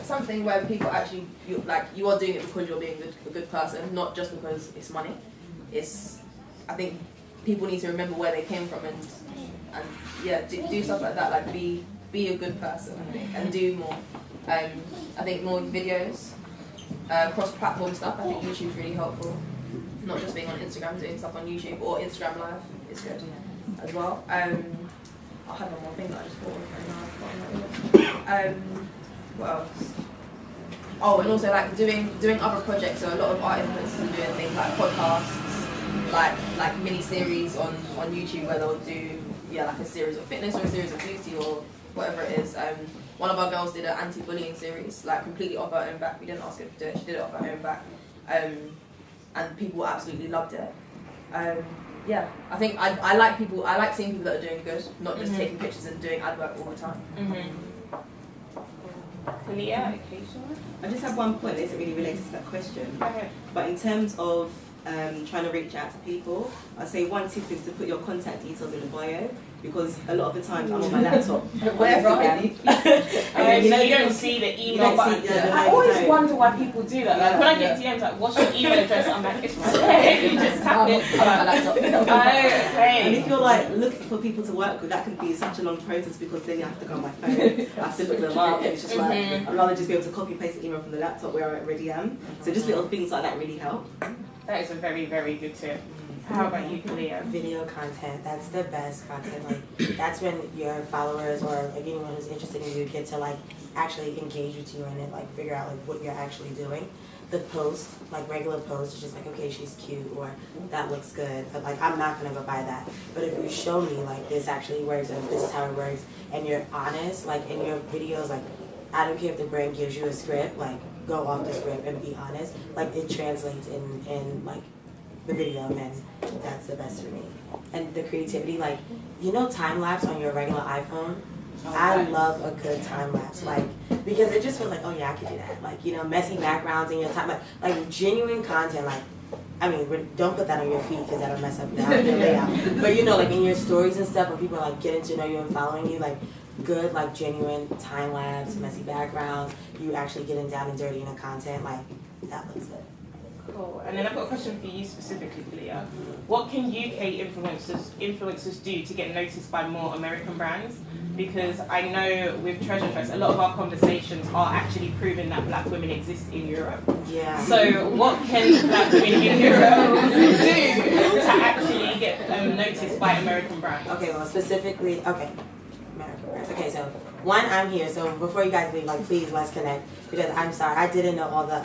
something where people actually, you are doing it because you're being a good person, not just because it's money. I think people need to remember where they came from and do stuff like that, like be a good person, I think, and do more. I think more videos, cross-platform stuff. I think YouTube's really helpful. Not just being on Instagram, doing stuff on YouTube or Instagram Live is good as well. I had one more thing that I just thought of. What else? Oh, and also like doing other projects. So a lot of art influencers are doing things like podcasts, like mini series on YouTube where they'll do like a series of fitness or a series of beauty or whatever it is. One of our girls did an anti-bullying series, like completely off her own back. We didn't ask her to do it; she did it off her own back, and people absolutely loved it. I think I like seeing people that are doing good, not just taking pictures and doing ad work all the time. Leah, occasionally. I just have one point that isn't really related to that question. But in terms of trying to reach out to people, I'd say one tip is to put your contact details in the bio, because a lot of the times I'm on my laptop. Where's you don't see the email button. I always wonder why people do that. Like when I get DMs like, what's your email address? I'm like, it's right there. You just tap it on my laptop. Okay. And if you're like looking for people to work with, that can be such a long process because then you have to go on my phone. I have to look them up. And it's just like I'd rather just be able to copy paste the email from the laptop where I already am. So just little things like that really help. That is a very, very good tip. How about you, Leah? Video content, that's the best content. Like that's when your followers or like anyone who's interested in you get to like actually engage with you and like figure out like what you're actually doing. The post, like regular post, is just like, okay, she's cute or that looks good, but like I'm not gonna go buy that. But if you show me like this actually works and this is how it works and you're honest, like in your videos, like I don't care if the brand gives you a script, like go off the script and be honest. Like it translates in like the video, and that's the best for me. And the creativity, like time lapse on your regular iPhone. I love a good time lapse, like because it just feels like, oh yeah, I could do that. Like messy backgrounds in your time, like genuine content. Like I mean, don't put that on your feed because that'll mess up your layout. But like in your stories and stuff, when people are like getting to know you and following you, like good, like genuine time lapse, messy backgrounds, you actually getting down and dirty in the content, like that looks good. Cool. And then I've got a question for you specifically, Leah. What can UK influencers do to get noticed by more American brands? Because I know with TreasureTress, a lot of our conversations are actually proving that black women exist in Europe. Yeah. So what can black women in Europe do to actually get noticed by American brands? Okay, well specifically, American brands. Okay, so one, I'm here, so before you guys leave, like please let's connect, because I'm sorry, I didn't know all the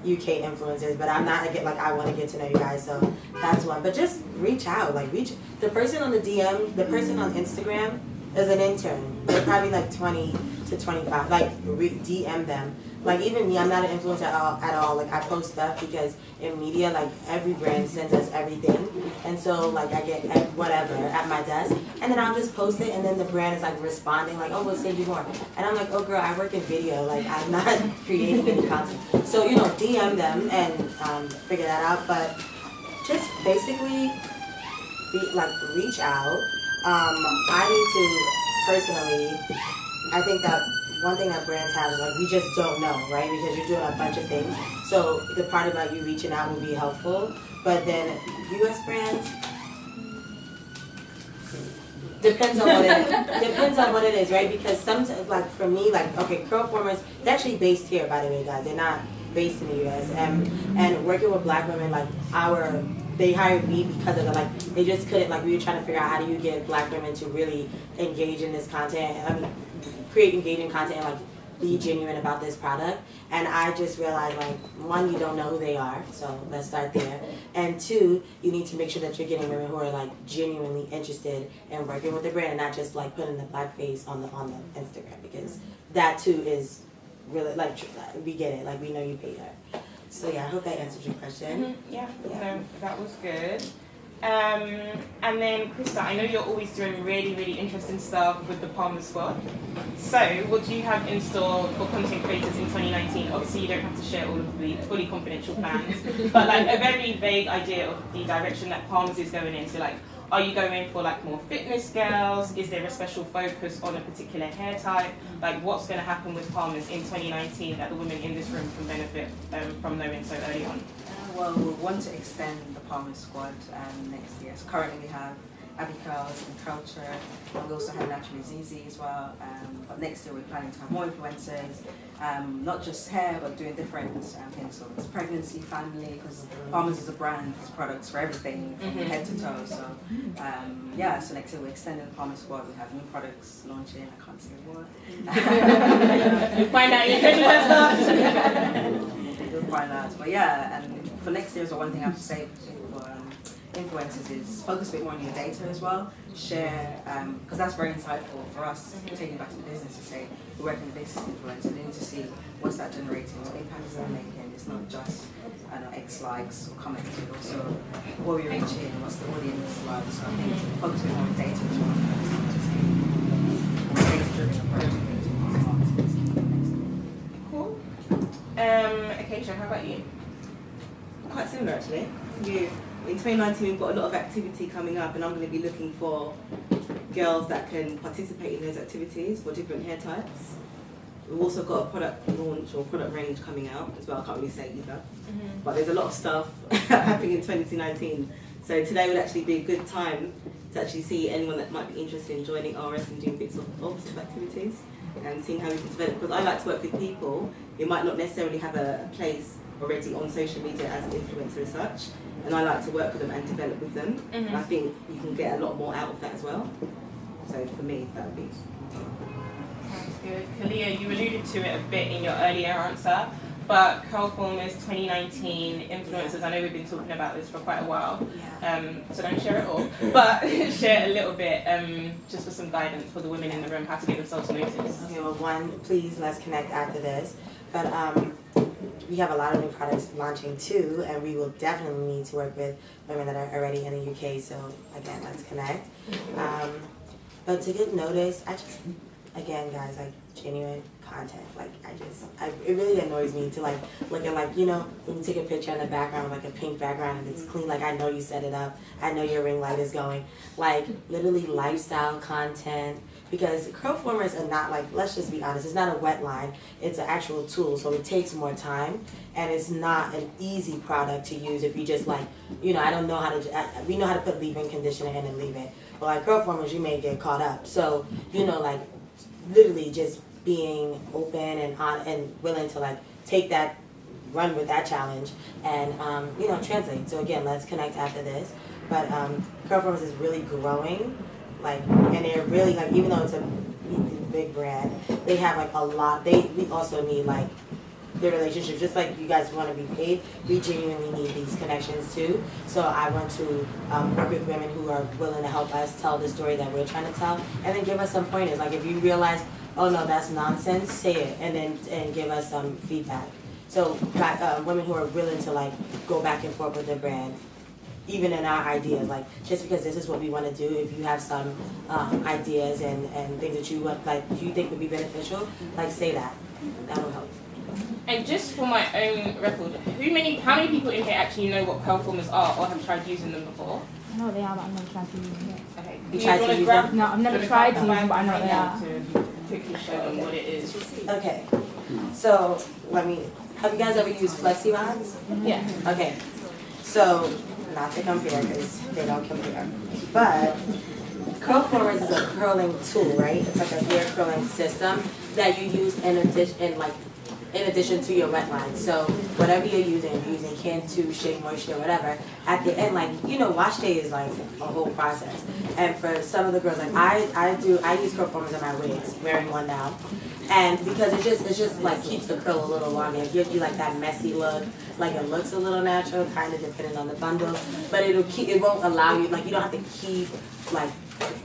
UK influencers, but I'm not I want to get to know you guys, so that's one. But just reach out, reach the person on the DM, the person on Instagram is an intern. They're probably like 20 to 25. DM them. Like even me, I'm not an influencer at all. Like I post stuff because in media, like every brand sends us everything, and so like I get whatever at my desk, and then I'll just post it, and then the brand is like responding like, oh, we'll send you more, and I'm like, oh girl, I work in video, like I'm not creating any content. So DM them and figure that out, but just basically reach out. I need to personally, I think that one thing that brands have is like we just don't know, right? Because you're doing a bunch of things. So the part about you reaching out will be helpful. But then US brands depends on what it is, right? Because sometimes, like for me, like okay, curl formers, they're actually based here, by the way, guys. They're not based in the US. And working with Black women, like they hired me because of the, like, they just couldn't, like, we were trying to figure out how do you get Black women to really engage in this content, create engaging content and, like, be genuine about this product. And I just realized, like, one, you don't know who they are, so let's start there. And two, you need to make sure that you're getting women who are, like, genuinely interested in working with the brand and not just, like, putting the Black face on the Instagram, because that, too, is really, like, we get it, like, we know you paid her. So yeah, I hope that answers your question. Yeah, no, that was good. And then Krista, I know you're always doing really, really interesting stuff with the Palmer Squad. So what do you have in store for content creators in 2019? Obviously you don't have to share all of the fully confidential plans, but like a very vague idea of the direction that Palmer's is going into. Like, are you going for like more fitness girls? Is there a special focus on a particular hair type? Like, what's going to happen with Palmer's in 2019 that the women in this room can benefit from knowing so early on? Well, we want to extend the Palmer Squad next year. So currently we have Abby Curls and Culture, and we also have Naturally Zizi as well. But next year we're planning to have more influencers, not just hair, but doing different things. So it's pregnancy, family, because Palmer's is a brand, it's products for everything, from head to toe. So yeah, so next year we're extending the Palmer Squad. We have new products launching. I can't say what. You'll find out in the You'll find out. But yeah, and for next year, so one thing I have to say for influencers is focus a bit more on your data as well. Share, because that's very insightful for us, taking it back to the business to say, we're working with this influencer, they need to see what's that generating, what impact is that making. It's not just X likes or comments, but also what we're reaching, what's the audience like. So I think focus a bit more on data as well. Data-driven approach. Cool. Acacia, how about you? Quite similar actually. In 2019 we've got a lot of activity coming up, and I'm going to be looking for girls that can participate in those activities for different hair types. We've also got a product launch or product range coming out as well, I can't really say either. But there's a lot of stuff happening in 2019. So today would actually be a good time to actually see anyone that might be interested in joining RS and doing bits of activities and seeing how we can develop. Because I like to work with people who might not necessarily have a place already on social media as an influencer as such, and I like to work with them and develop with them. And I think you can get a lot more out of that as well. So for me, that would be. Sounds good. Kalia, you alluded to it a bit in your earlier answer, but Curl Formers 2019 influencers, I know we've been talking about this for quite a while, so don't share it all, but share a little bit just for some guidance for the women in the room, how to get themselves noticed. Okay, well, one, please let's connect after this. But we have a lot of new products launching too, and we will definitely need to work with women that are already in the UK. So again, let's connect. But to get noticed, again, guys, like genuine content. Like it really annoys me to like look at like, you know, when you take a picture in the background with like a pink background and it's clean, like I know you set it up, I know your ring light is going. Like literally lifestyle content. Because curl formers are not like, let's just be honest, it's not a wet line, it's an actual tool, so it takes more time, and it's not an easy product to use if you just like, you know, I don't know how to, we know how to put leave-in conditioner in and leave it, but like curl formers, you may get caught up, so, you know, like, literally just being open and on and willing to like take that, run with that challenge, and, you know, translate. So again, let's connect after this, but curl formers is really growing. Like, and they're really like, even though it's a big brand, they have like a lot. We also need like the relationships, just like you guys want to be paid. We genuinely need these connections too. So I want to work with women who are willing to help us tell the story that we're trying to tell, and then give us some pointers. Like if you realize, oh no, that's nonsense, say it, and give us some feedback. So women who are willing to like go back and forth with their brand. Even in our ideas, like just because this is what we want to do, if you have some ideas and things that you want, like you think would be beneficial, like say that. That will help. And just for my own record, how many people in here actually know what curl formers are or have tried using them before? I know what they are, but I've never tried to use them yet. Okay. You tried to use them? No, I've never tried to use them, but I know what they are. quickly show them what it is. Okay, so have you guys ever used flexi rods? Yeah. Okay, so not to compare because they don't compare, but curl formers is a curling tool, right? It's like a hair curling system that you use in addition to your wet line. So whatever you're using can to shake moisture or whatever, at the end, wash day is like a whole process. And for some of the girls, like I use curl formers in my wigs, wearing one now. And because it just like keeps the curl a little longer. It gives you like that messy look. Like it looks a little natural, kind of depending on the bundle. But it won't allow you, like you don't have to keep like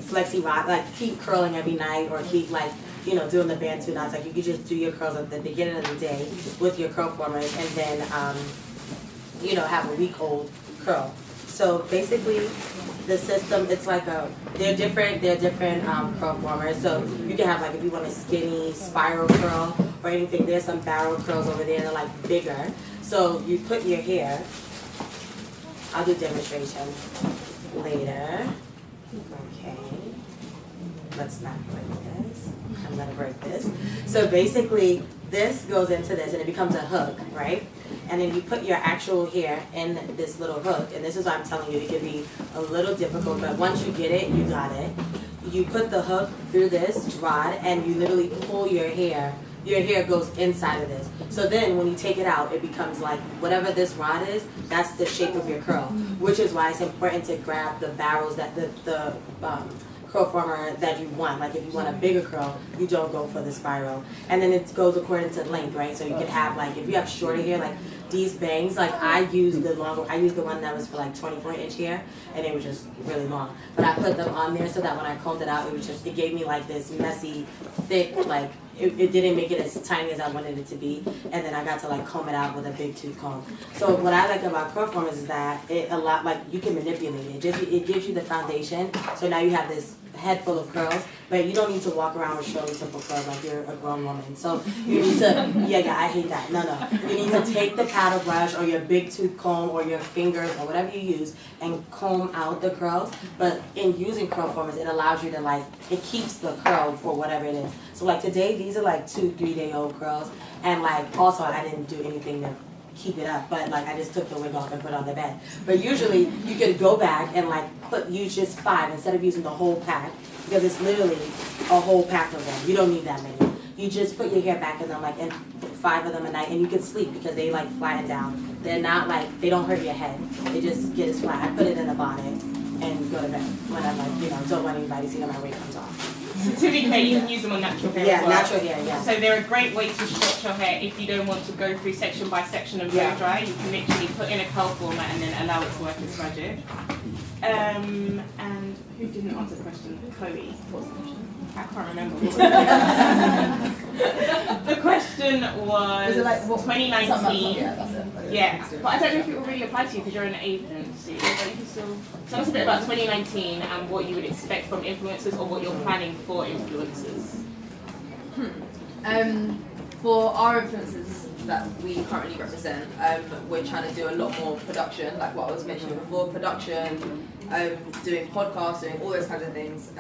flexi rod, like keep curling every night or keep doing the Bantu knots. Like you could just do your curls at the beginning of the day with your curl formers and then, have a week old curl. So basically the system, it's like they're different curl formers. So you can have like, if you want a skinny spiral curl or anything, there's some barrel curls over there, they're like bigger. So you put your hair, I'll do demonstration later. Okay. Let's not break this. I'm gonna break this. So basically, this goes into this and it becomes a hook, right? And then you put your actual hair in this little hook. And this is why I'm telling you, it can be a little difficult, but once you get it, you got it. You put the hook through this rod and you literally pull your hair. Your hair goes inside of this. So then when you take it out, it becomes like whatever this rod is, that's the shape of your curl. Which is why it's important to grab the barrels that the curl former that you want. Like if you want a bigger curl, you don't go for the spiral. And then it goes according to length, right? So you can have like, if you have shorter hair, like these bangs, like I used the one that was for like 24-inch hair and it was just really long. But I put them on there so that when I combed it out, it gave me like this messy, thick, like it didn't make it as tiny as I wanted it to be. And then I got to like comb it out with a big tooth comb. So what I like about curl formers is that you can manipulate it. It gives you the foundation. So now you have this head full of curls, but you don't need to walk around with Shirley Simple curls like you're a grown woman. So you need to, I hate that. No. You need to take the paddle brush or your big tooth comb or your fingers or whatever you use and comb out the curls. But in using curl formers, it allows you to it keeps the curl for whatever it is. So like today, these are like 2-3 day old curls. And also I didn't do anything to keep it up, but I just took the wig off and put it on the bed. But usually you could go back and use just 5 instead of using the whole pack, because it's literally a whole pack of them. You don't need that many. You just put your hair back in them and 5 of them a night, and you can sleep because they flatten down. They're not they don't hurt your head. They just get as flat. I put it in a bonnet and go to bed when I'm don't want anybody to see that my wig comes off. So to be clear, you can use them on natural hair as well. Natural hair, yeah. So they're a great way to stretch your hair if you don't want to go through section by section and blow dry. You can literally put in a curl format and then allow it to work its magic. And who didn't answer the question? Chloe. What's the question? I can't remember. The question was it like 2019. Yeah, that's it. Yeah, but I don't know if it will really apply to you because you're an agency. But you can still tell us a bit about 2019 and what you would expect from influencers or what you're planning for influencers. For our influencers that we currently represent, we're trying to do a lot more production, like what I was mentioning before, production, doing podcasts, doing all those kinds of things.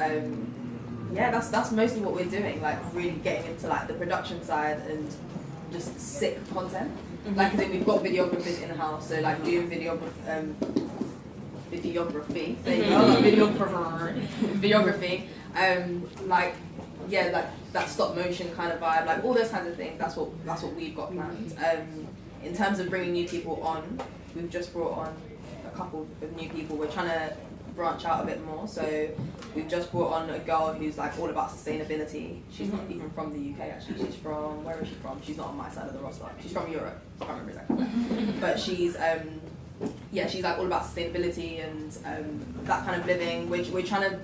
That's mostly what we're doing, really getting into the production side and just sick content. Like I said, we've got videographers in the house, so doing videography. There you go, videography. That stop motion kind of vibe, all those kinds of things. That's what we've got planned. In terms of bringing new people on, we've just brought on a couple of new people. We're trying to branch out a bit more. So we've just brought on a girl who's all about sustainability. She's not even from the UK actually. She's from, where is she from? She's not on my side of the roster. She's from Europe. I can't remember exactly where. But she's she's all about sustainability and that kind of living. We're trying to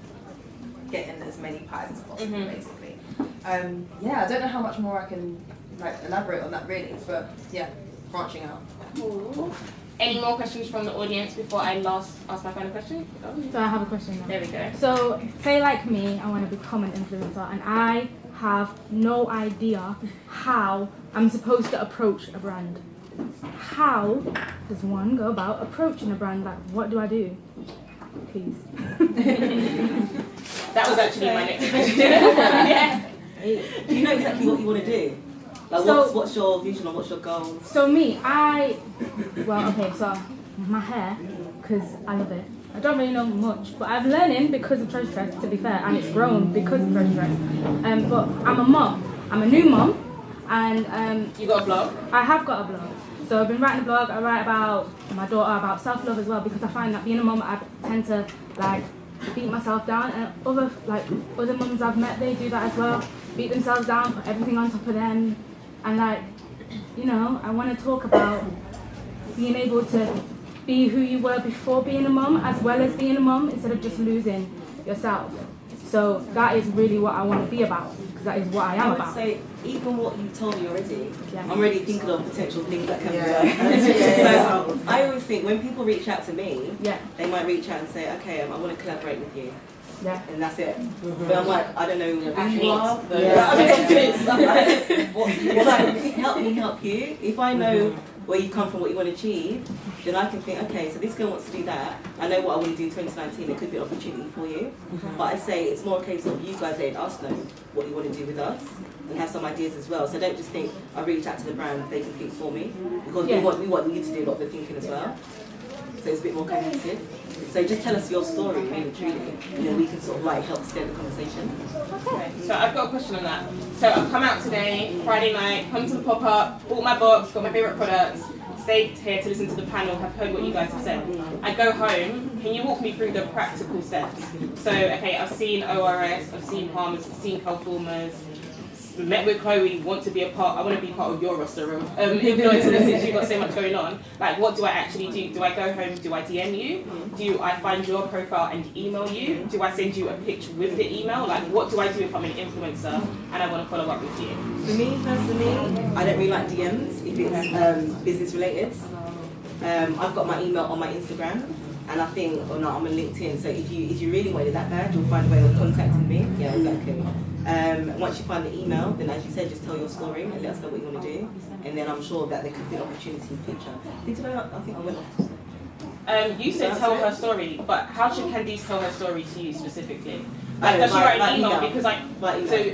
get in as many pies as possible, basically. I don't know how much more I can elaborate on that really, but branching out. Cool. Any more questions from the audience before I ask my final question? So I have a question now. There we go. So say like me, I want to become an influencer and I have no idea how I'm supposed to approach a brand. How does one go about approaching a brand? What do I do? Please. That was actually my next question. Do you know exactly what you want to do? Like, So- what's your vision or what's your goal? So me, so my hair, because I love it. I don't really know much, but I'm learning because of TreasureTress, to be fair, and it's grown because of TreasureTress. But I'm a mum. I'm a new mum, and You got a blog? I have got a blog. So I've been writing a blog. I write about my daughter, about self-love as well, because I find that being a mum, I tend to like beat myself down, and other mums I've met, they do that as well. Beat themselves down, put everything on top of them, and like, you know, I want to talk about being able to be who you were before being a mum, as well as being a mum, instead of just losing yourself. So that is really what I want to be about, because that is what I am I would about. say, even what you've told me already, Yeah. I'm already thinking of potential things that can be Yeah. done. So I always think when people reach out to me, Yeah, they might reach out and say, okay, I want to collaborate with you. yeah. And that's it. But I'm like, I don't know who you are. Yeah. It's like, help me help you. If I know where you come from, what you want to achieve, then I can think, okay, so this girl wants to do that. I know what I want to do in 2019. It could be an opportunity for you. But I say it's more a case of you guys letting us know what you want to do with us and have some ideas as well. So don't just think I reach out to the brand, they can think for me, because Yeah. we want you to do a lot of the thinking as well. So it's a bit more cohesive. So just tell us your story, really, truly, and then we can sort of like help steer the conversation. Okay, so I've got a question on that. So I've come out today, Friday night, come to the pop-up, bought my box, got my favourite products, stayed here to listen to the panel, have heard what you guys have said. I go home, can you walk me through the practical steps? So, okay, I've seen ORS, I've seen Palmers, I've seen Performers, met with Chloe, want to be a part, I want to be part of your roster of influencers since you've got so much going on. Like, what do I actually do? Do I go home, do I DM you? Do I find your profile and email you? Do I send you a picture with the email? Like, what do I do if I'm an influencer and I want to follow up with you? For me personally, I don't really like DMs if it's business related. I've got my email on my Instagram, and I think, or no, I'm on LinkedIn. So if you really want it that bad, you'll find a way of contacting me. Yeah, exactly. Once you find the email, then as you said, just tell your story and let us know what you want to do. And then I'm sure that there could be an opportunity in the future. I think I went off. You said tell her story, but how should Candice tell her story to you specifically? Like, Oh, does she by- write by an email? email. Because By email. so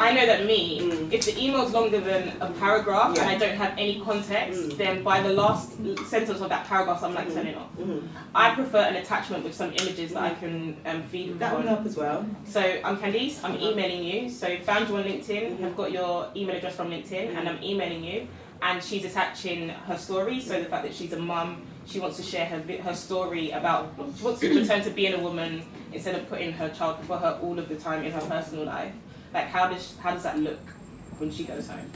I know that me, if the email's longer than a paragraph Yeah. and I don't have any context, then by the last sentence of that paragraph, I'm like turning off. I prefer an attachment with some images that I can feed That would on. help as well. So I'm Candice, I'm emailing you. So found you on LinkedIn, I've got your email address from LinkedIn, and I'm emailing you. And she's attaching her story, so the fact that she's a mum, she wants to share her story about, she wants to return to being a woman instead of putting her child before her all of the time in her personal life. Like, how does that look when she goes home?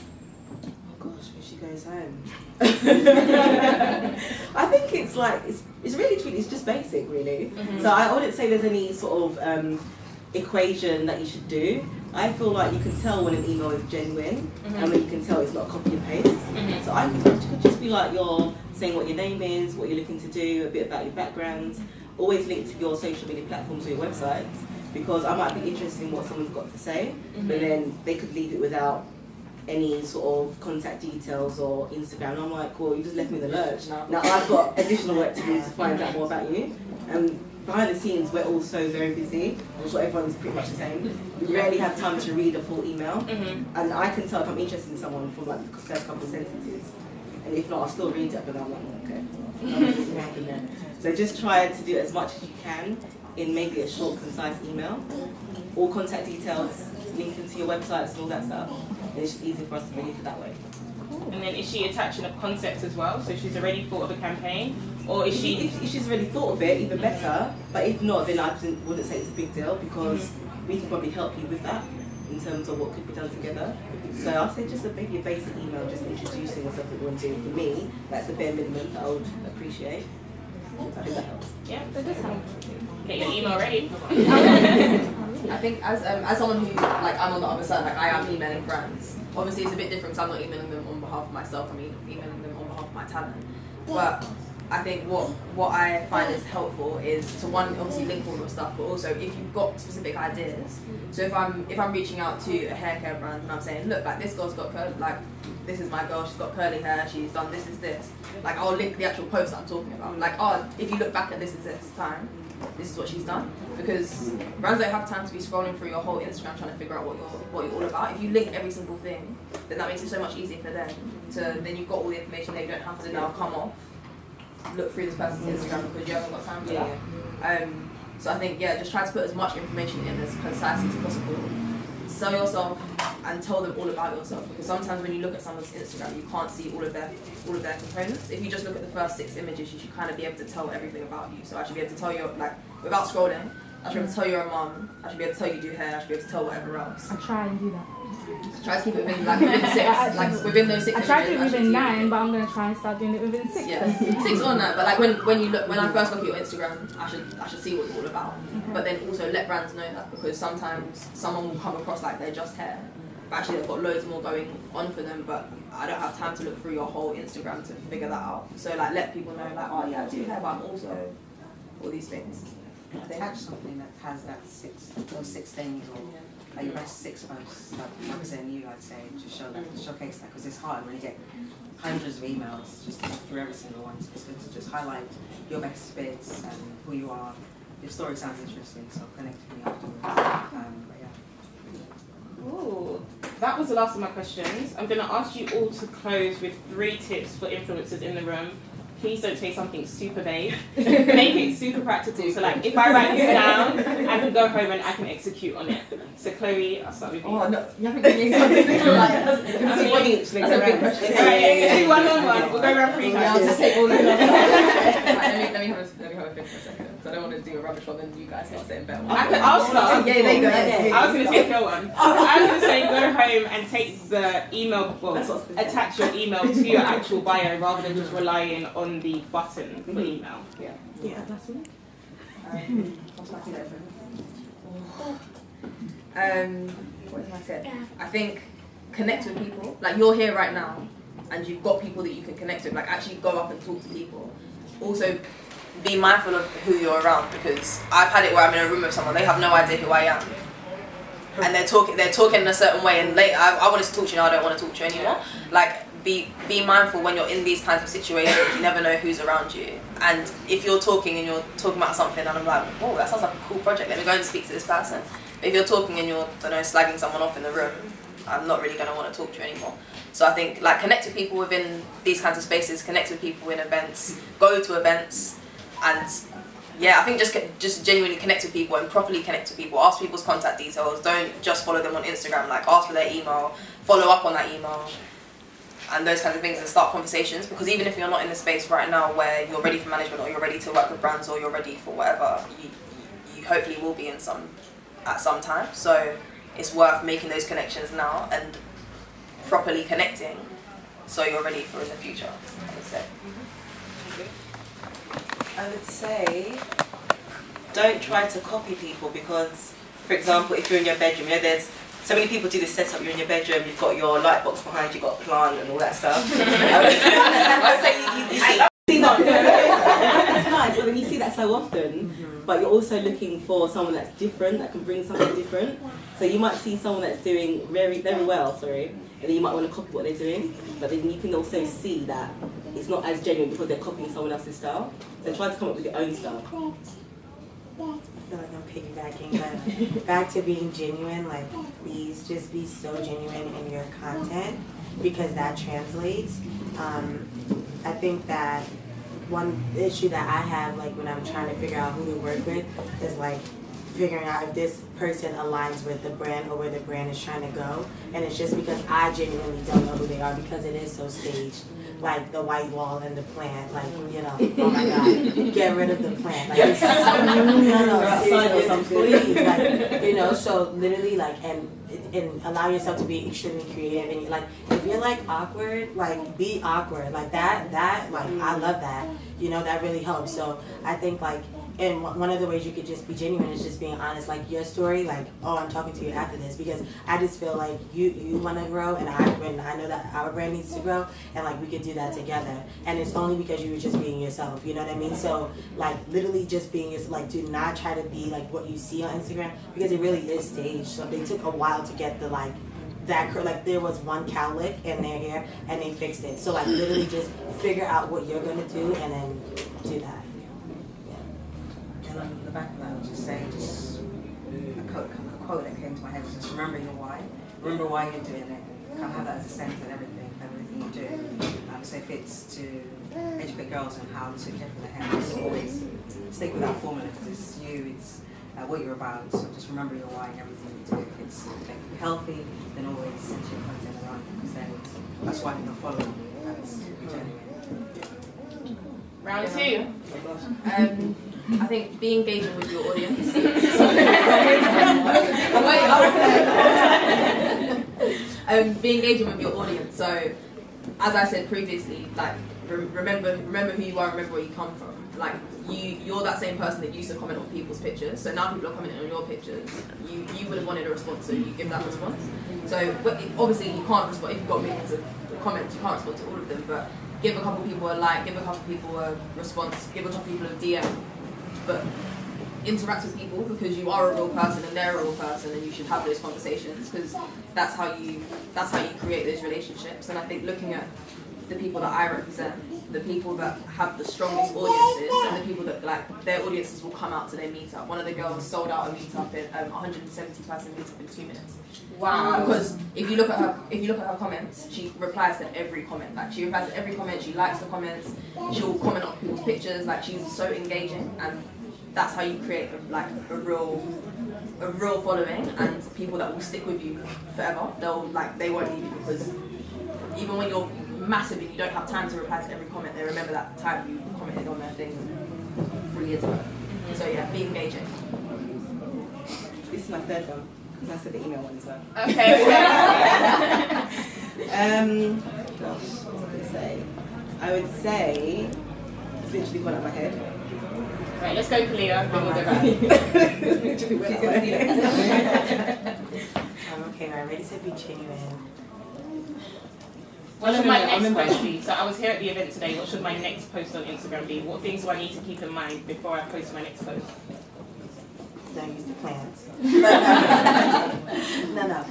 Oh gosh, when she goes home. I think it's like, it's really truly, it's just basic really. So I wouldn't say there's any sort of equation that you should do. I feel like you can tell when an email is genuine and when you can tell it's not copy and paste. So I could just be like, you're saying what your name is, what you're looking to do, a bit about your background, always link to your social media platforms or your websites, because I might be interested in what someone's got to say, but then they could leave it without any sort of contact details or Instagram. And I'm like, cool, you just left me in the lurch. Now I've got additional work to do to find out more about you. And behind the scenes, we're all so very busy. I'm sure everyone's pretty much the same. We rarely have time to read a full email. And I can tell if I'm interested in someone from like the first couple of sentences. And if not, I'll still read it, but I'm like, okay, nothing happened there. So just try to do as much as you can in maybe a short, concise email. All contact details, link into your websites and all that stuff. And it's just easy for us to manage it that way. And then is she attaching a concept as well? So she's already thought of a campaign? Or is she... If she's already thought of it, even better. But if not, then I wouldn't say it's a big deal, because we can probably help you with that in terms of what could be done together. So I'll say just maybe a basic email, just introducing yourself what you want to do. For me, that's the bare minimum that I would appreciate. I think that helps. Yeah, that does help. Get your email ready. I think as someone who, like, I'm on the other side, like, I am emailing brands. Obviously, it's a bit different because I'm not emailing them on behalf of myself, I'm emailing them on behalf of my talent. But I think what I find is helpful is to, one, obviously link all your stuff, but also if you've got specific ideas. So if I'm reaching out to a hair care brand and I'm saying, look, like, this girl's got like, this is my girl, she's got curly hair, she's done this is this. Like, I'll link the actual post that I'm talking about. Like, oh, if you look back at this is this time, this is what she's done. Because brands don't have time to be scrolling through your whole Instagram trying to figure out what you're all about. If you link every single thing, then that makes it so much easier for them then you've got all the information. They don't have to now come off, look through this person's Instagram because you haven't got time for that. So I think, just try to put as much information in as concisely as possible. Sell yourself and tell them all about yourself, because sometimes when you look at someone's Instagram, you can't see all of their components. If you just look at the first 6 images, you should kind of be able to tell everything about you. So I should be able to tell you, like, without scrolling, I should be able to tell you're a mum, I should be able to tell you do hair, I should be able to tell whatever else. I try and do that. Try to keep it within 6, like within those 6 I images. try to do it within 9, but I'm gonna try and start doing it within 6. Yeah, 6 or 9. But like when I first look at your Instagram, I should see what you're all about. But then also let brands know that, because sometimes someone will come across like they're just hair, but actually they've got loads more going on for them. But I don't have time to look through your whole Instagram to figure that out. So like let people know, like, oh yeah, I do hair, but I'm also all these things. Attach something that has those 6 things, or like your best 6 posts that represent you, I'd say, to showcase that, because it's hard when you get hundreds of emails just to go through every single one. So it's good to just highlight your best bits and who you are. Your story sounds interesting, so connect with me afterwards. Ooh, that was the last of my questions. I'm going to ask you all to close with 3 tips for influencers in the room. Please don't say something super vague. Make it super practical. So like, if I write this down, I can go home and I can execute on it. So Chloe, I'll start with you. Oh no, you haven't given me something like one each. That's a big question. Alright, do 1 on 1. We'll go around 3 times. I'll just take all of them. Let me have a think for a second, because I don't want to do a rubbish one and you guys start saying better ones. I'll start. Yeah, there you go. I was going to take your one. I was going to say go home and take the email, attach your email to your actual bio rather than just relying on the button for email. Yeah, that's me. What did I say? I think connect with people. Like, you're here right now and you've got people that you can connect with. Like, actually go up and talk to people. Also, be mindful of who you're around, because I've had it where I'm in a room with someone, they have no idea who I am. And they're talking in a certain way, and later I wanted to talk to you, now I don't want to talk to you anymore. Like, be mindful when you're in these kinds of situations. You never know who's around you. And if you're talking and you're talking about something and I'm like, oh, that sounds like a cool project, let me go and speak to this person. But if you're talking and you're, slagging someone off in the room, I'm not really going to want to talk to you anymore. So I think, like, connect with people within these kinds of spaces, connect with people in events, go to events, and I think just genuinely connect with people and properly connect with people. Ask people's contact details. Don't just follow them on Instagram. Like, ask for their email, follow up on that email, and those kinds of things, and start conversations. Because even if you're not in the space right now where you're ready for management, or you're ready to work with brands, or you're ready for whatever, you hopefully will be at some time. So it's worth making those connections now and properly connecting, so you're ready for in the future, I would say. I would say don't try to copy people, because, for example, if you're in your bedroom, there's so many people do this setup. You're in your bedroom, you've got your light box behind you, got a plant and all that stuff. I would say you see that. That's nice, but then you see that so often, but you're also looking for someone that's different, that can bring something different. So you might see someone that's doing very, very well, and then you might want to copy what they're doing, but then you can also see that it's not as genuine because they're copying someone else's style. So try to come up with your own style. I feel like I'm piggybacking, but back to being genuine, like, please just be so genuine in your content, because that translates. I think that one issue that I have, like, when I'm trying to figure out who to work with, is like figuring out if this person aligns with the brand or where the brand is trying to go. And it's just because I genuinely don't know who they are, because it is so staged. Like the white wall and the plant, like, oh my God, get rid of the plant. Like, it's seriously, please, so literally, like, and allow yourself to be extremely creative. And like, if you're like awkward, like, be awkward. Like that, like, I love that. That really helps. So I think, like, and one of the ways you could just be genuine is just being honest. Like, your story, like, oh, I'm talking to you after this, because I just feel like you want to grow, and I know that our brand needs to grow, and like, we could do that together. And it's only because you were just being yourself, you know what I mean? So like, literally just being yourself. Like, do not try to be like what you see on Instagram, because it really is staged. So they took a while to get the there was one cowlick in their hair and they fixed it. So like, literally just figure out what you're gonna do and then do that. The back of that, I would just say, a quote that came to my head was just remember your why. Remember why you're doing it. Kind of have that as a center in everything you do. So if it's to educate girls on how to care for their hair, just always stick with that formula because it's you, it's what you're about. So just remember your why in everything you do. If it's making you healthy, then always center your content around it because then that's why you're following. That's genuine. Round 2. I think be engaging with your audience. Be engaging with your audience. So, as I said previously, like remember who you are, remember where you come from. Like you're that same person that used to comment on people's pictures. So now people are commenting on your pictures. You would have wanted a response, so you give that response. So, but obviously you can't respond if you've got millions of comments. You can't respond to all of them, but give a couple people a like, give a couple people a response, give a couple people a DM. But interact with people because you are a real person and they're a real person, and you should have those conversations because that's how you create those relationships. And I think looking at the people that I represent, the people that have the strongest audiences, and the people that like their audiences will come out to their meetup. One of the girls sold out a meetup in 170 person meetup in 2 minutes. Wow. Because if you look at her comments, she replies to every comment. Like she replies to every comment, she likes the comments, she'll comment on people's pictures. Like she's so engaging, and that's how you create a real following and people that will stick with you forever. They won't leave you because even when you're massive and you don't have time to reply to every comment, they remember that time you commented on their thing 3 years ago. So yeah, be engaging. This is my third one because I said the email one as well. Okay. Gosh, what was I going to say? I would say it's literally gone out of my head. Right, let's go Kalia, then we'll go back. Okay, I'm ready to be genuine. What should my next post be? So I was here at the event today. What should my next post on Instagram be? What things do I need to keep in mind before I post my next post? Don't use the plans. No.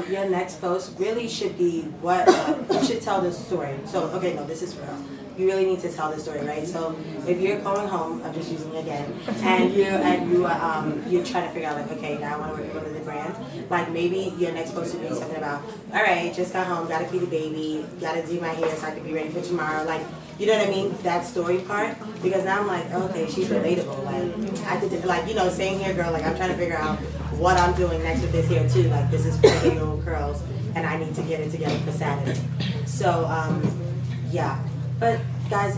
Your next post really should be what you should tell the story. So, okay, no, this is for real. You really need to tell the story, right? So, if you're going home, I'm just using it again, and you're trying to figure out like, okay, now I want to work with one of the brands. Like maybe your next post would be something about, all right, just got home, gotta feed the baby, gotta do my hair so I can be ready for tomorrow. Like, you know what I mean? That story part. Because now I'm like, okay, she's relatable. Like I could, like, you know, same here, girl. Like I'm trying to figure out what I'm doing next with this hair too. Like this is for 8-year-old curls, and I need to get it together for Saturday. So yeah. But guys,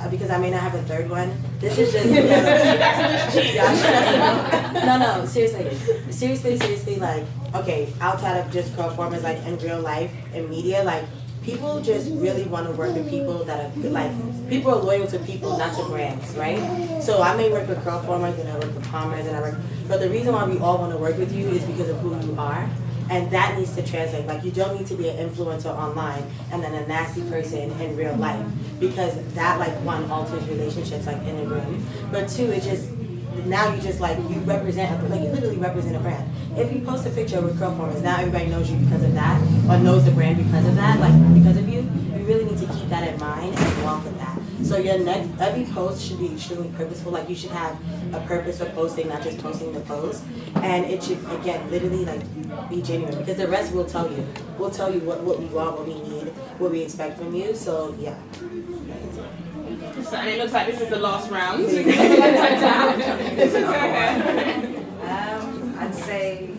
because I may not have a third one, this is just no, seriously, like, okay, outside of just curl formers, like in real life, in media, like people just really want to work with people that are good, like people are loyal to people, not to brands, right? So I may work with curl formers and I work with palmers but the reason why we all want to work with you is because of who you are. And that needs to translate. Like you don't need to be an influencer online and then a nasty person in real life, because that like one alters relationships like in a room. But two, it just now you just like you represent like you literally represent a brand. If you post a picture with curl formers, now everybody knows you because of that, or knows the brand because of that, like because of you. You really need to keep that in mind and walk with that. So your every post should be extremely purposeful. Like you should have a purpose for posting, not just posting the post. And it should, again, literally like be genuine, because the rest will tell you. We'll tell you what we want, what we need, what we expect from you. So yeah. So, and it looks like this is the last round. I'd say,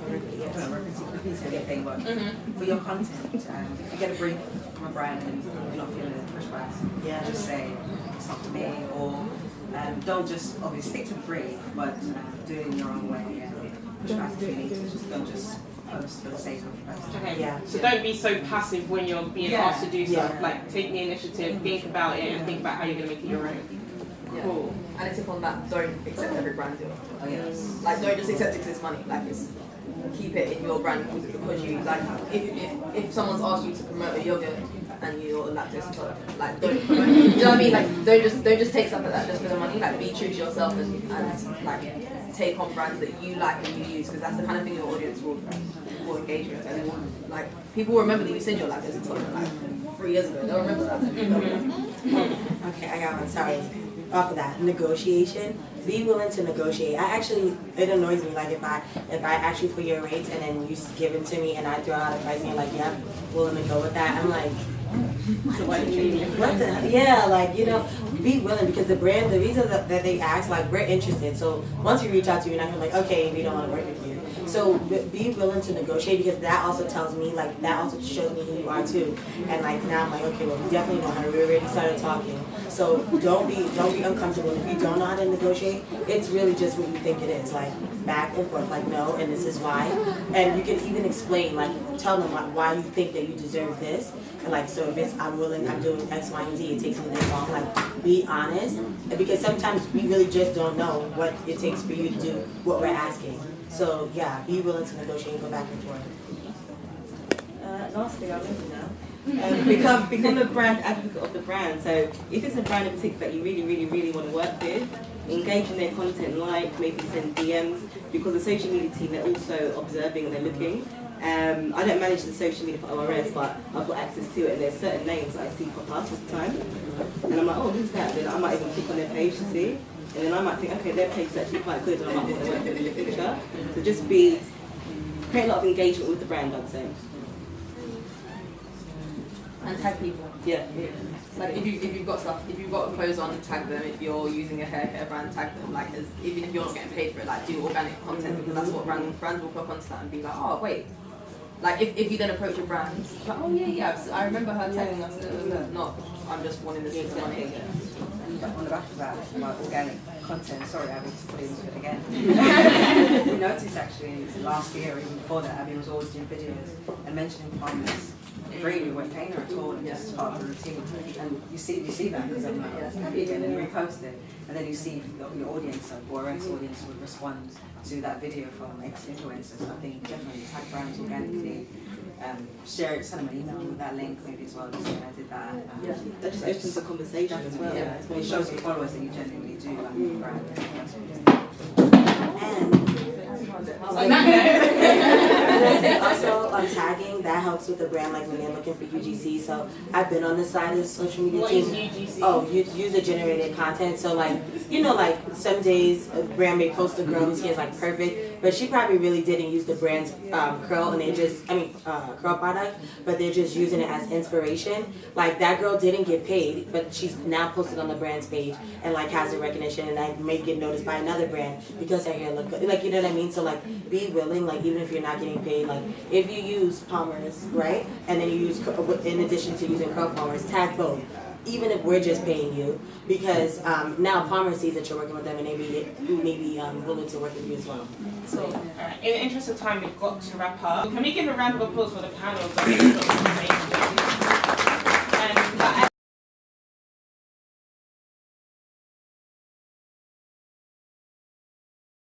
for your content, if you get a brief from a brand and you're not feeling the pushbacks, just say it's not for me, or don't just obviously stick to the brief, but do it in your own way. Push back if you need to. Just don't just post for the sake of posting. Okay. Yeah. So don't be so passive when you're being asked to do stuff. Like take the initiative, think about it, and think about how you're gonna make it your own. Yeah. Cool. And a tip on that, don't accept every brand deal. Oh yes. Like don't just accept it because it's money. Like it's keep it in your brand because you like if someone's asked you to promote a yogurt and you're lactose intolerant, like don't promote it. You know what I mean? Like don't just take stuff like that just for the money. Like be true to yourself and like take on brands that you like and you use, because that's the kind of thing your audience will engage with, and they will, like people will remember that you said you're lactose intolerant like 3 years ago. They'll remember that. Okay, I got one. Sorry. off of that negotiation, be willing to negotiate. It annoys me, like if I ask you for your rates and then you give them to me and I throw out a price and you're like, yep, willing to go with that. I'm like, what the, yeah, like, you know, be willing, because the reason that they ask, like, we're interested. So once we reach out to you, you're not gonna be like, okay, we don't want to work with you. So be willing to negotiate, because that also tells me, like, that also shows me who you are too. And like now I'm like, okay, well, we definitely know how to. We already started talking. So don't be uncomfortable. If you don't know how to negotiate, it's really just what you think it is, like back and forth, like no, and this is why. And you can even explain, like tell them like why you think that you deserve this. And like, so if it's I'm doing X, Y, and Z, it takes me this long, like be honest. And because sometimes we really just don't know what it takes for you to do what we're asking. So yeah, be willing to negotiate and go back and forth. Lastly, I'll leave you now. Become a brand advocate of the brand. So if it's a brand in particular that you really want to work with, engage in their content, like maybe send DMs, because the social media team, they're also observing and they're looking. I don't manage the social media for ORS, but I've got access to it, and there's certain names that I see pop up all the time. And I'm like, oh, who's that? Then I might even click on their page to see. And then I might think, okay, their page is actually quite good, and I might want to work with them in the future. So just create a lot of engagement with the brand, I'd say. And tag people. Yeah. Like if you've got clothes on, tag them. If you're using a hair care brand, tag them. Like even if you're not getting paid for it, like do organic content, because that's what brands will clock onto that and be like, oh wait. Like if you then approach a brand, like oh yeah, I remember her tagging us. Not I'm just wanting to see some money. On the back of that, about organic content, sorry Abby, to put into it again. We noticed actually last year, or even before that, Abby was always doing videos and mentioning farmers. Free, we weren't paying her at all, and just part of the routine. And you see that, because I'm like, yes, Abby again, and repost it. And then you see your audience, like ORS audience, would respond to that video from ex-influencers. I think definitely tag brands organically. Share it, send them an email with that link maybe as well, just when I did that. Yeah, that just opens the conversation as well. Yeah, it shows your followers that you genuinely do like the brand. And also tagging, that helps with the brand, like when they're looking for UGC. So I've been on the side of the social media What team. is UGC? Oh, user generated content. So like, you know, like some days a brand may post a girl who's like perfect, but she probably really didn't use the brand's curl, and curl product, but they're just using it as inspiration. Like that girl didn't get paid, but she's now posted on the brand's page and like has the recognition, and I may get noticed by another brand because her hair look good. Like, you know what I mean? So like be willing, like even if you're not getting paid, like if you use Palmer's, right? And then you use, in addition to using curl Palmer's, tag both. Even if we're just paying you, because now Palmer sees that you're working with them, and they may be willing to work with you as well. So, in the interest of time, we've got to wrap up. Can we give a round of applause for the panel?